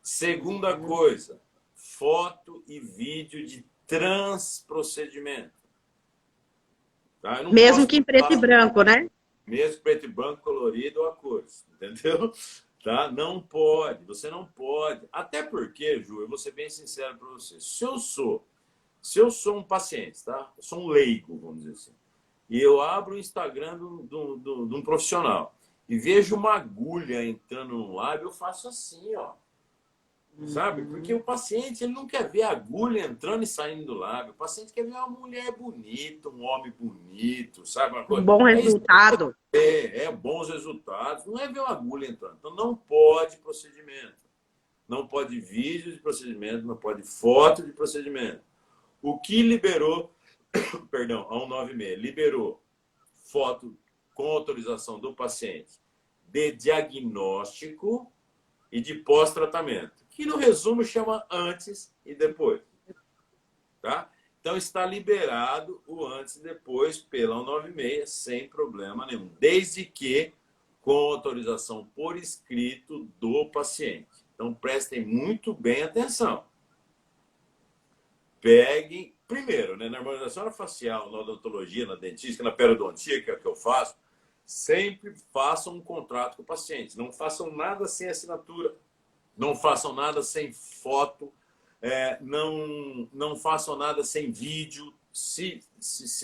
Segunda coisa, foto e vídeo de transprocedimento. Tá? Mesmo que em preto e branco, né? Mesmo preto e branco, colorido ou a cores. Entendeu? Tá? Não pode. Você não pode. Até porque, Ju, eu vou ser bem sincero para você. Se eu sou um paciente, tá? Eu sou um leigo, vamos dizer assim, e eu abro o Instagram de um profissional e vejo uma agulha entrando no lábio, eu faço assim, ó. Sabe? Porque o paciente ele não quer ver a agulha entrando e saindo do lábio. O paciente quer ver uma mulher bonita, um homem bonito, sabe? Uma coisa. Um bom resultado. Bons resultados. Não é ver uma agulha entrando. Então não pode procedimento. Não pode vídeo de procedimento, não pode foto de procedimento. O que liberou, perdão, a 196, liberou foto com autorização do paciente de diagnóstico e de pós-tratamento, que no resumo chama antes e depois. Tá? Então está liberado o antes e depois pela 196, sem problema nenhum, desde que com autorização por escrito do paciente. Então prestem muito bem atenção. Peguem, primeiro, né, na harmonização facial, na odontologia, na dentística, na periodontia, que é o que eu faço, sempre façam um contrato com o paciente. Não façam nada sem assinatura. Não façam nada sem foto. Não façam nada sem vídeo. Se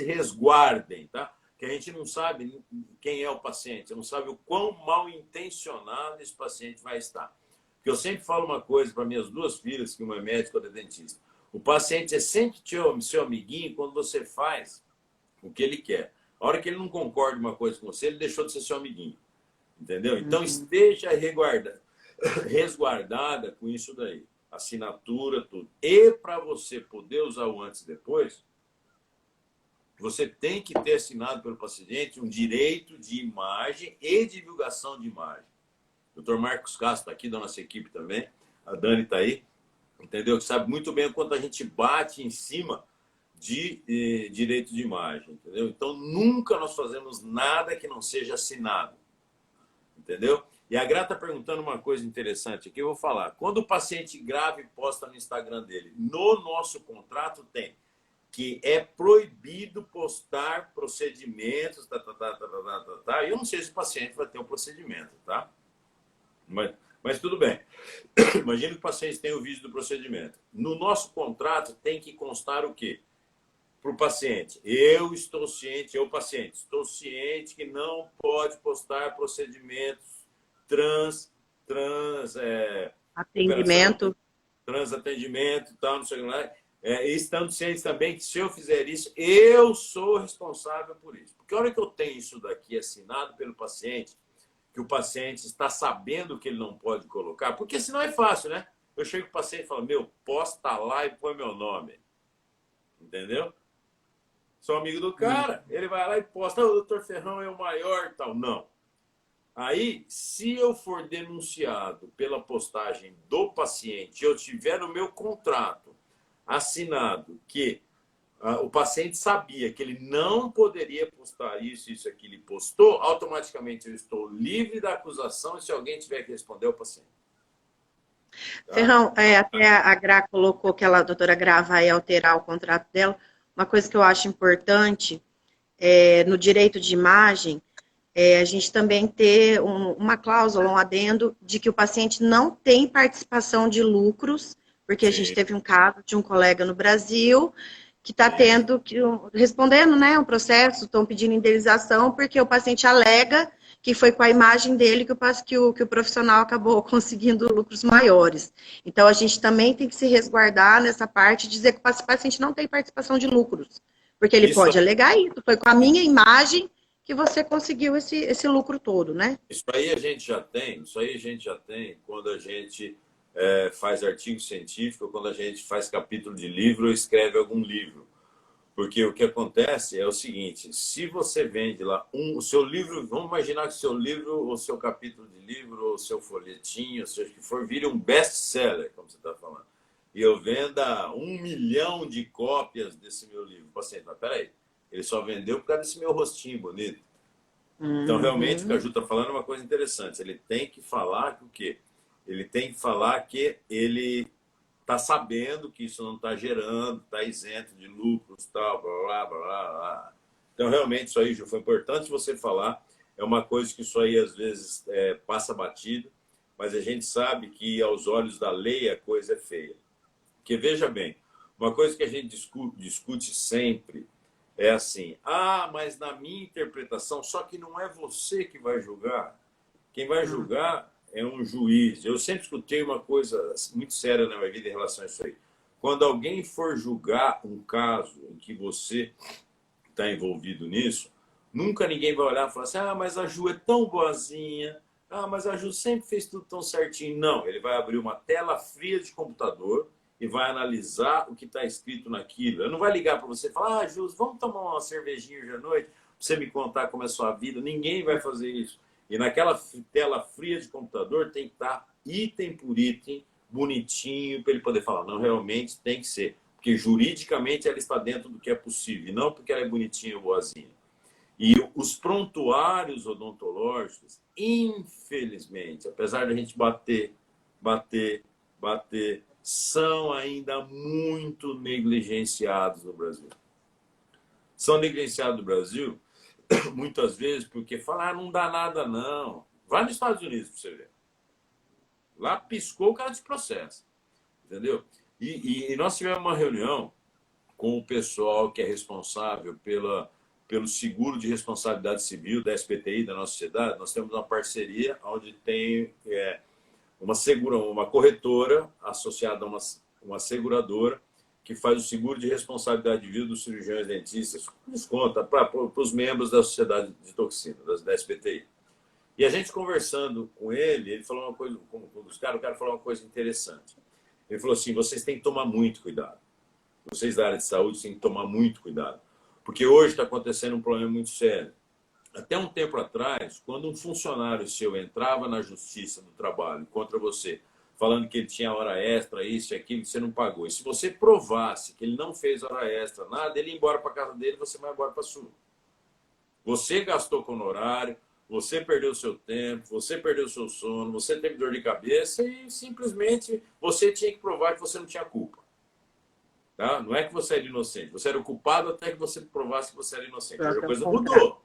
resguardem, tá? Que a gente não sabe quem é o paciente. Não sabe o quão mal intencionado esse paciente vai estar. Porque eu sempre falo uma coisa para minhas duas filhas, que uma é médica e outra é dentista. O paciente é sempre seu amiguinho quando você faz o que ele quer. A hora que ele não concorda com uma coisa com você, ele deixou de ser seu amiguinho. Entendeu? Então, esteja resguardada com isso daí. Assinatura, tudo. E para você poder usar o antes e depois, você tem que ter assinado pelo paciente um direito de imagem e divulgação de imagem. O Dr. Marcos Castro está aqui, da nossa equipe também. A Dani está aí. Entendeu? Que sabe muito bem o quanto a gente bate em cima de direito de imagem, entendeu? Então, nunca nós fazemos nada que não seja assinado, entendeu? E a Gra está perguntando uma coisa interessante aqui, eu vou falar. Quando o paciente grava e posta no Instagram dele, no nosso contrato tem que é proibido postar procedimentos, Eu não sei se o paciente vai ter um procedimento, tá? Mas tudo bem. Imagina que o paciente tem o vídeo do procedimento. No nosso contrato tem que constar o quê? Para o paciente. Eu estou ciente, paciente, estou ciente que não pode postar procedimentos atendimento. Transatendimento, tal, não sei o que lá. Estando ciente também que se eu fizer isso, eu sou responsável por isso. Porque a hora que eu tenho isso daqui assinado pelo paciente, que o paciente está sabendo que ele não pode colocar, porque senão é fácil, né? Eu chego pro paciente e falo, posta lá e põe meu nome. Entendeu? Sou amigo do cara, ele vai lá e posta, o Dr. Ferrão é o maior e tal. Não. Aí, se eu for denunciado pela postagem do paciente, eu tiver no meu contrato assinado que o paciente sabia que ele não poderia postar isso, aqui, ele postou, automaticamente eu estou livre da acusação e se alguém tiver que responder, é o paciente. Tá? Ferrão, até a Gra colocou que a doutora Gra vai alterar o contrato dela. Uma coisa que eu acho importante, no direito de imagem, a gente também ter uma cláusula, um adendo, de que o paciente não tem participação de lucros, porque a gente teve um caso de um colega no Brasil que está respondendo, né, um processo, estão pedindo indenização, porque o paciente alega que foi com a imagem dele que o profissional acabou conseguindo lucros maiores. Então, a gente também tem que se resguardar nessa parte, dizer que o paciente não tem participação de lucros, porque ele pode alegar isso, foi com a minha imagem que você conseguiu esse lucro todo, né? Isso aí a gente já tem quando a gente faz artigo científico, quando a gente faz capítulo de livro ou escreve algum livro. Porque o que acontece é o seguinte, se você vende lá o seu livro, vamos imaginar que o seu livro, ou seu capítulo de livro, ou seu folhetinho, seja o que for, vire um best-seller, como você está falando, e eu venda 1 milhão de cópias desse meu livro. O paciente, mas peraí, ele só vendeu por causa desse meu rostinho bonito. Então, realmente, o que a Ju está falando é uma coisa interessante. Ele tem que falar que o quê? Ele tem que falar que ele está sabendo que isso não está gerando, está isento de lucros, tal, blá, blá, blá, blá. Então, realmente, isso aí, Ju, foi importante você falar. É uma coisa que isso aí, às vezes, passa batido, mas a gente sabe que, aos olhos da lei, a coisa é feia. Porque, veja bem, uma coisa que a gente discute sempre é assim, mas na minha interpretação, só que não é você que vai julgar. Quem vai julgar é um juiz. Eu sempre escutei uma coisa muito séria na minha vida em relação a isso aí. Quando alguém for julgar um caso em que você está envolvido nisso, nunca ninguém vai olhar e falar assim, mas a Ju é tão boazinha, mas a Ju sempre fez tudo tão certinho. Não, ele vai abrir uma tela fria de computador e vai analisar o que está escrito naquilo. Ele não vai ligar para você e falar, Ju, vamos tomar uma cervejinha hoje à noite para você me contar como é a sua vida. Ninguém vai fazer isso. E naquela tela fria de computador tem que estar item por item, bonitinho, para ele poder falar, não, realmente tem que ser. Porque juridicamente ela está dentro do que é possível, e não porque ela é bonitinha ou boazinha. E os prontuários odontológicos, infelizmente, apesar de a gente bater, são ainda muito negligenciados no Brasil. São negligenciados no Brasil, muitas vezes, porque falam, não dá nada não. Vai nos Estados Unidos para você ver. Lá piscou, o cara desprocessa. Entendeu? E nós tivemos uma reunião com o pessoal que é responsável pelo seguro de responsabilidade civil da SPTI, da nossa sociedade. Nós temos uma parceria onde tem uma corretora associada a uma seguradora que faz o seguro de responsabilidade civil dos cirurgiões dentistas, desconta para os membros da sociedade de toxina, da SPTI. E a gente conversando com ele falou uma coisa, com os caras, o cara falou uma coisa interessante. Ele falou assim, vocês têm que tomar muito cuidado. Vocês da área de saúde têm que tomar muito cuidado. Porque hoje está acontecendo um problema muito sério. Até um tempo atrás, quando um funcionário seu entrava na Justiça do Trabalho contra você, falando que ele tinha hora extra, isso e aquilo, que você não pagou. E se você provasse que ele não fez hora extra, nada, ele ia embora para casa dele, você vai embora para a sua. Você gastou com honorário, você perdeu seu tempo, você perdeu seu sono, você teve dor de cabeça e simplesmente você tinha que provar que você não tinha culpa. Tá? Não é que você era inocente, você era o culpado até que você provasse que você era inocente. Hoje a coisa mudou.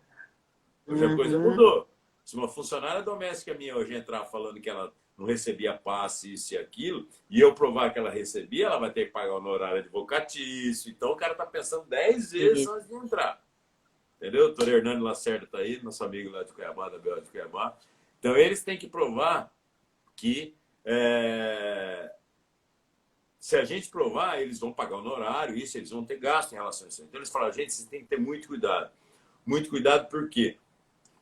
Hoje a coisa mudou. Se uma funcionária doméstica minha hoje entrar falando que ela não recebia passe, isso e aquilo, e eu provar que ela recebia, ela vai ter que pagar o honorário advocatício. Então o cara está pensando 10 vezes antes de entrar. Entendeu? O doutor Hernando Lacerda está aí, nosso amigo lá de Cuiabá, da BO de Cuiabá. Então eles têm que provar que se a gente provar, eles vão pagar o honorário, isso, eles vão ter gasto em relação a isso. Então eles falam, gente, vocês têm que ter muito cuidado. Muito cuidado por quê?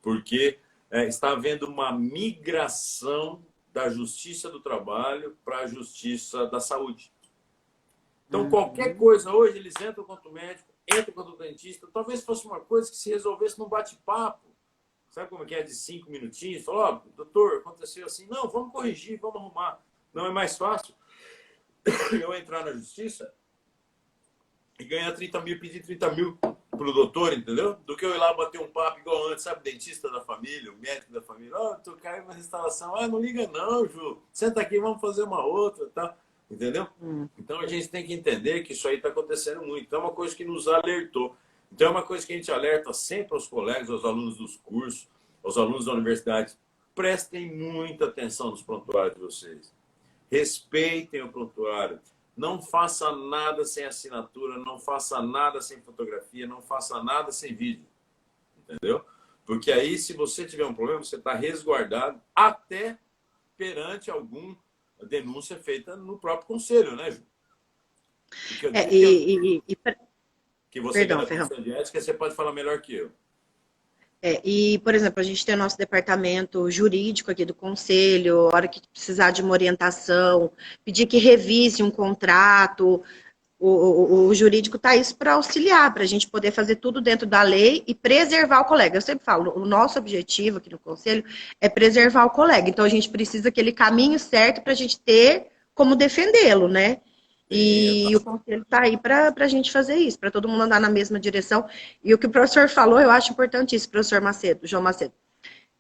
Porque está havendo uma migração da Justiça do Trabalho para a Justiça da Saúde. Então, qualquer coisa hoje, eles entram contra o médico, entram contra o dentista. Talvez fosse uma coisa que se resolvesse num bate-papo. Sabe como é de 5 minutinhos? Falou, doutor, aconteceu assim. Não, vamos corrigir, vamos arrumar. Não é mais fácil eu entrar na Justiça e ganhar 30 mil, pedir 30 mil para o doutor, entendeu? Do que eu ir lá bater um papo igual antes, sabe? Dentista da família, o médico da família. Tu caiu na restauração. Não liga não, Ju. Senta aqui, vamos fazer uma outra, tá? Entendeu? Então a gente tem que entender que isso aí está acontecendo muito. Então é uma coisa que nos alertou. Então é uma coisa que a gente alerta sempre aos colegas, aos alunos dos cursos, aos alunos da universidade. Prestem muita atenção nos prontuários de vocês. Respeitem o prontuário. Não faça nada sem assinatura, não faça nada sem fotografia, não faça nada sem vídeo. Entendeu? Porque aí, se você tiver um problema, você está resguardado até perante alguma denúncia feita no próprio conselho, né, Ju? Que você Perdão, quer atenção de ética, você pode falar melhor que eu. E, por exemplo, a gente tem o nosso departamento jurídico aqui do conselho, a hora que precisar de uma orientação, pedir que revise um contrato, o jurídico está isso para auxiliar, para a gente poder fazer tudo dentro da lei e preservar o colega. Eu sempre falo, o nosso objetivo aqui no conselho é preservar o colega. Então, a gente precisa aquele caminho certo para a gente ter como defendê-lo, né? E o conselho está aí para a gente fazer isso, para todo mundo andar na mesma direção. E o que o professor falou, eu acho importantíssimo, professor Macedo, João Macedo.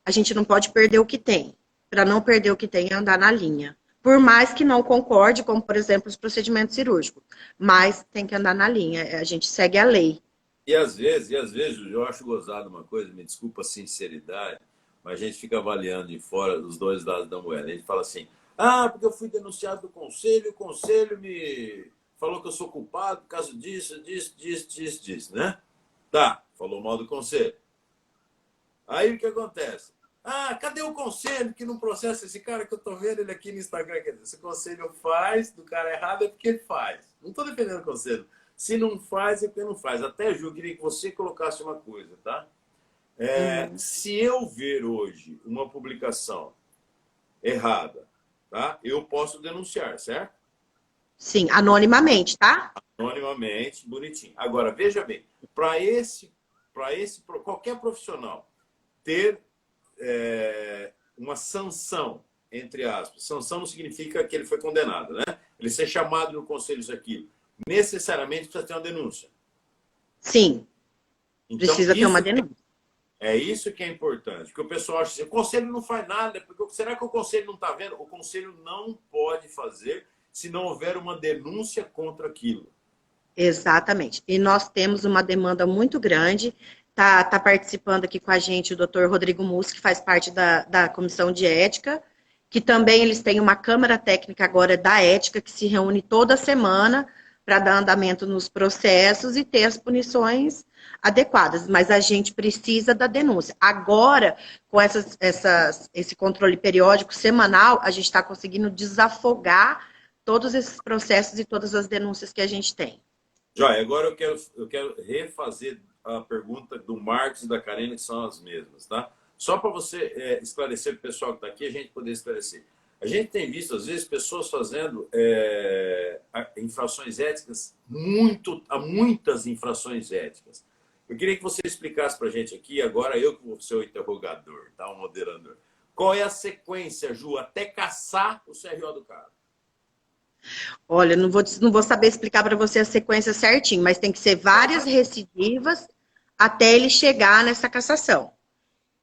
A gente não pode perder o que tem. Para não perder o que tem, é andar na linha. Por mais que não concorde, como, por exemplo, os procedimentos cirúrgicos. Mas tem que andar na linha. A gente segue a lei. E às vezes, eu acho gozado uma coisa, me desculpa a sinceridade, mas a gente fica avaliando de fora os dois lados da moeda. A gente fala assim, porque eu fui denunciado do conselho, o conselho me falou que eu sou culpado por causa disso, né? Tá, falou mal do conselho. Aí o que acontece? Cadê o conselho que não processa esse cara que eu tô vendo ele aqui no Instagram? Quer dizer, se o conselho faz do cara errado é porque ele faz. Não tô defendendo o conselho. Se não faz, é porque não faz. Até, Ju, eu queria que você colocasse uma coisa, tá? Se eu ver hoje uma publicação errada, tá? Eu posso denunciar, certo? Sim, anonimamente, tá? Anonimamente, bonitinho. Agora, veja bem, para qualquer profissional ter uma sanção entre aspas, sanção não significa que ele foi condenado, né? Ele ser chamado no conselho isso aqui, necessariamente precisa ter uma denúncia. Sim, Então, precisa ter uma denúncia. é isso que é importante, porque o pessoal acha assim, o conselho não faz nada, porque será que o conselho não está vendo? O conselho não pode fazer se não houver uma denúncia contra aquilo. Exatamente. E nós temos uma demanda muito grande. Tá participando aqui com a gente o doutor Rodrigo Mussi, que faz parte da Comissão de Ética, que também eles têm uma Câmara Técnica agora da Ética, que se reúne toda semana para dar andamento nos processos e ter as punições adequadas. Mas a gente precisa da denúncia. Agora, com esse controle periódico semanal, a gente está conseguindo desafogar todos esses processos e todas as denúncias que a gente tem. Joia, agora eu quero refazer a pergunta do Marcos e da Karina, que são as mesmas, tá? Só para você esclarecer para o pessoal que está aqui, a gente poder esclarecer. A gente tem visto, às vezes, pessoas fazendo infrações éticas, muitas infrações éticas. Eu queria que você explicasse para a gente aqui, agora eu que vou ser o interrogador, tá? O moderador. Qual é a sequência, Ju, até caçar o CRO do cara? Olha, não vou saber explicar para você a sequência certinho, mas tem que ser várias recidivas até ele chegar nessa cassação.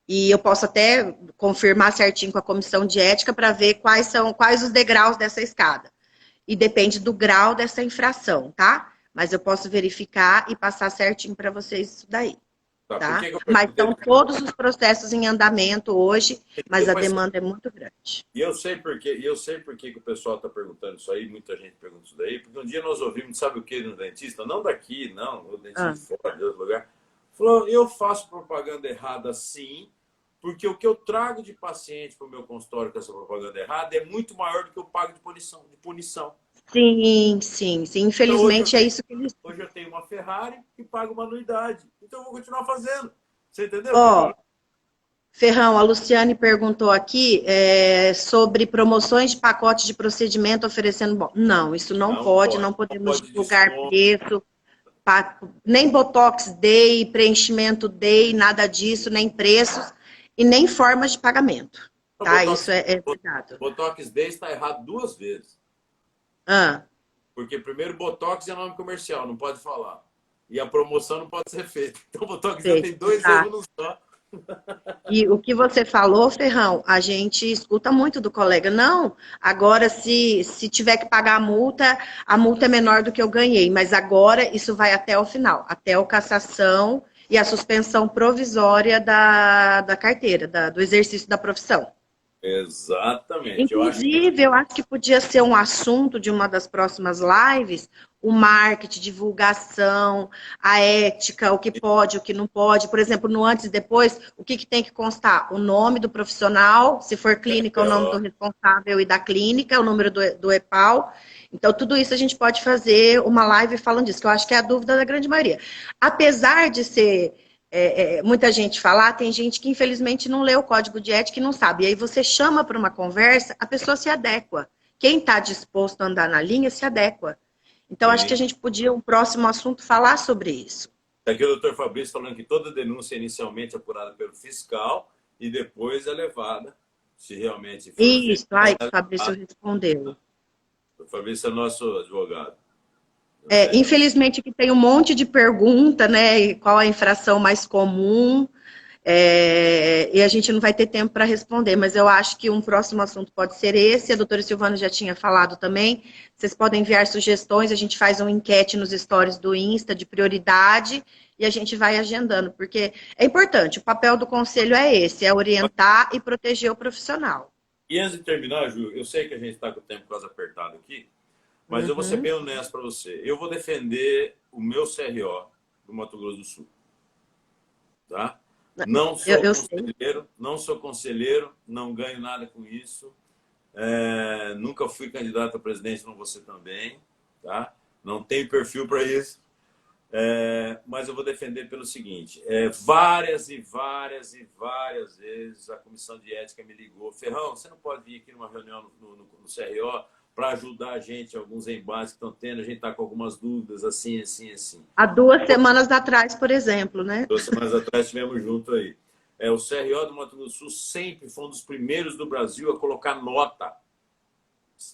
E eu posso até confirmar certinho com a comissão de ética para ver quais os degraus dessa escada. E depende do grau dessa infração, tá? Mas eu posso verificar e passar certinho para vocês isso daí. Tá? Mas estão todos os processos em andamento hoje, mas a demanda é muito grande. E eu sei por que o pessoal está perguntando isso aí, muita gente pergunta isso daí, porque um dia nós ouvimos, sabe o que, no dentista? Não daqui, não, no dentista fora, de outro lugar. Falou, eu faço propaganda errada sim, porque o que eu trago de paciente para o meu consultório com essa propaganda errada é muito maior do que eu pago de punição. Sim. Infelizmente então, é isso que eles... Hoje eu tenho uma Ferrari que paga uma anuidade. Então eu vou continuar fazendo. Você entendeu? Ferrão, a Luciane perguntou aqui sobre promoções de pacote de procedimento oferecendo... Não, isso não pode, não podemos divulgar preço, nem Botox Day, preenchimento Day, nada disso, nem preços e nem formas de pagamento. Tá? Botox, isso é verdade. Botox Day está errado 2 vezes. Porque primeiro Botox é nome comercial, não pode falar. E a promoção não pode ser feita. Então Botox Day tem 2 erros só. E o que você falou, Ferrão, a gente escuta muito do colega. Não, agora se tiver que pagar a multa é menor do que eu ganhei. Mas agora isso vai até o final, até a cassação e a suspensão provisória da carteira, do exercício da profissão. Exatamente. Inclusive, eu acho que podia ser um assunto de uma das próximas lives, o marketing, divulgação, a ética, o que pode, o que não pode. Por exemplo, no antes e depois, o que tem que constar? O nome do profissional, se for clínica, o nome do responsável e da clínica, o número do EPAL. Então, tudo isso a gente pode fazer uma live falando disso, que eu acho que é a dúvida da grande maioria. Apesar de ser... muita gente falar, tem gente que infelizmente não lê o código de ética e não sabe. E aí você chama para uma conversa, a pessoa se adequa. Quem está disposto a andar na linha se adequa. Então, acho que a gente podia, um próximo assunto, falar sobre isso. Aqui o doutor Fabrício falando que toda denúncia é inicialmente apurada pelo fiscal e depois é levada, se realmente for... Isso, o Fabrício respondeu. O Fabrício é nosso advogado. Infelizmente, aqui tem um monte de pergunta, né? Qual a infração mais comum? E a gente não vai ter tempo para responder, mas eu acho que um próximo assunto pode ser esse. A doutora Silvana já tinha falado também. Vocês podem enviar sugestões, a gente faz uma enquete nos stories do Insta de prioridade e a gente vai agendando, porque é importante, o papel do conselho é esse, é orientar e proteger o profissional. E antes de terminar, Ju, eu sei que a gente está com o tempo quase apertado aqui, mas eu vou ser bem honesto para você. Eu vou defender o meu CRO do Mato Grosso do Sul. Tá? Não sou conselheiro, não ganho nada com isso. Nunca fui candidato a presidente, não vou ser também. Tá? Não tenho perfil para isso. Mas eu vou defender pelo seguinte. Várias vezes a comissão de ética me ligou. Ferrão, você não pode vir aqui numa reunião no CRO para ajudar a gente em alguns embates que estão tendo. A gente está com algumas dúvidas, assim. Há 2 semanas atrás, por exemplo, né? 2 semanas atrás estivemos juntos aí. o CRO do Mato Grosso do Sul sempre foi um dos primeiros do Brasil a colocar nota,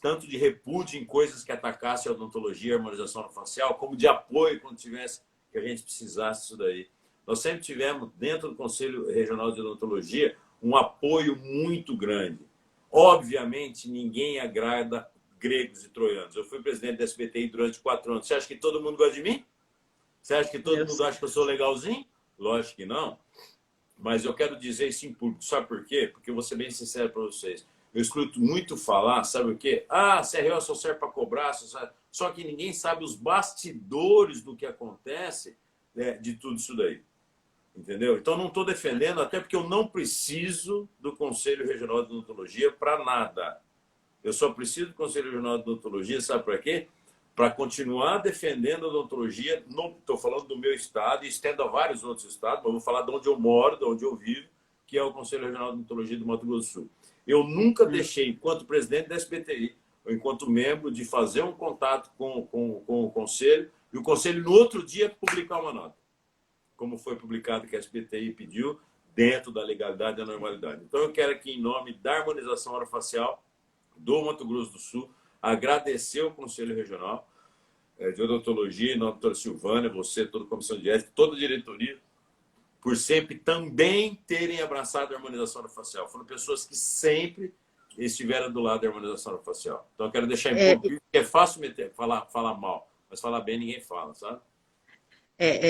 tanto de repúdio em coisas que atacassem a odontologia e a harmonização facial, como de apoio quando tivesse que a gente precisasse disso daí. Nós sempre tivemos, dentro do Conselho Regional de Odontologia, um apoio muito grande. Obviamente, ninguém agrada gregos e troianos. Eu fui presidente da SBTI durante 4 anos. Você acha que todo mundo gosta de mim? Você acha que todo mundo acha que eu sou legalzinho? Lógico que não. Mas eu quero dizer isso em público. Sabe por quê? Porque eu vou ser bem sincero para vocês. Eu escuto muito falar, sabe o quê? Ah, CRO só serve para cobrar. Só que ninguém sabe os bastidores do que acontece, né, de tudo isso daí. Entendeu? Então, não estou defendendo, até porque eu não preciso do Conselho Regional de Odontologia para nada. Eu só preciso do Conselho Regional de Odontologia, sabe para quê? Para continuar defendendo a odontologia. Estou falando do meu estado e estendo a vários outros estados, mas vou falar de onde eu moro, de onde eu vivo, que é o Conselho Regional de Odontologia do Mato Grosso do Sul. Eu nunca deixei, enquanto presidente da SBTI, ou enquanto membro, de fazer um contato com o Conselho, e o Conselho, no outro dia, publicar uma nota, como foi publicado que a SBTI pediu, dentro da legalidade e da normalidade. Então, eu quero aqui, em nome da harmonização orofacial do Mato Grosso do Sul, agradecer ao Conselho Regional de Odontologia, a doutora Silvânia, você, toda a comissão de ética, toda a diretoria, por sempre também terem abraçado a harmonização orofacial. Foram pessoas que sempre estiveram do lado da harmonização orofacial. Então, eu quero deixar em público, que é fácil falar mal, mas falar bem ninguém fala, sabe?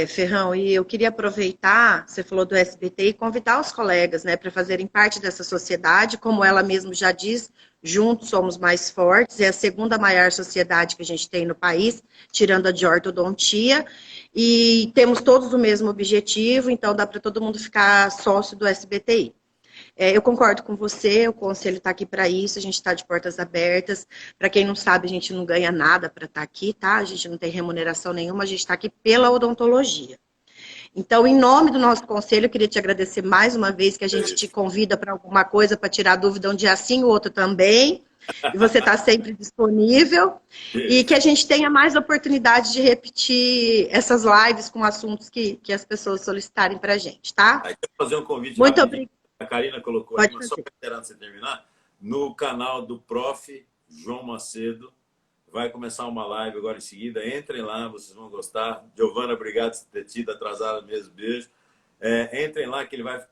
Ferrão, e eu queria aproveitar, você falou do SBT, e convidar os colegas, né, para fazerem parte dessa sociedade, como ela mesma já diz, juntos somos mais fortes, é a segunda maior sociedade que a gente tem no país, tirando a de ortodontia, e temos todos o mesmo objetivo, então dá para todo mundo ficar sócio do SBTI. Eu concordo com você, o conselho está aqui para isso, a gente está de portas abertas. Para quem não sabe, a gente não ganha nada para estar aqui, tá? A gente não tem remuneração nenhuma, a gente está aqui pela odontologia. Então, em nome do nosso conselho, eu queria te agradecer mais uma vez, que a gente te convida para alguma coisa, para tirar dúvida um dia sim, o outro também. E você está sempre disponível. E que a gente tenha mais oportunidade de repetir essas lives com assuntos que as pessoas solicitarem para a gente, tá? Aí, quero fazer um convite. Muito obrigada. A Karina colocou aí, mas só para esperar você terminar, no canal do Prof. João Macedo, vai começar uma live agora em seguida. Entrem lá, vocês vão gostar. Giovana, obrigado por ter tido atrasado mesmo, beijo. Entrem lá que ele vai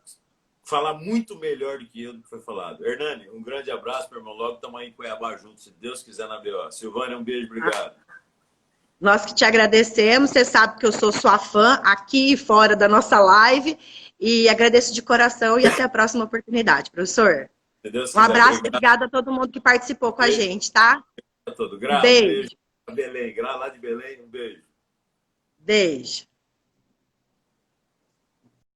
falar muito melhor do que eu do que foi falado. Hernani, um grande abraço, meu irmão. Logo estamos aí em Cuiabá juntos, se Deus quiser, na BO. Silvânia, um beijo, obrigado. Nós que te agradecemos, você sabe que eu sou sua fã aqui e fora da nossa live. E agradeço de coração e até a próxima oportunidade, professor. Um abraço, obrigada a todo mundo que participou com a gente, tá? Todo. Beijo. Beijo. Belém, lá de Belém, um beijo. Beijo.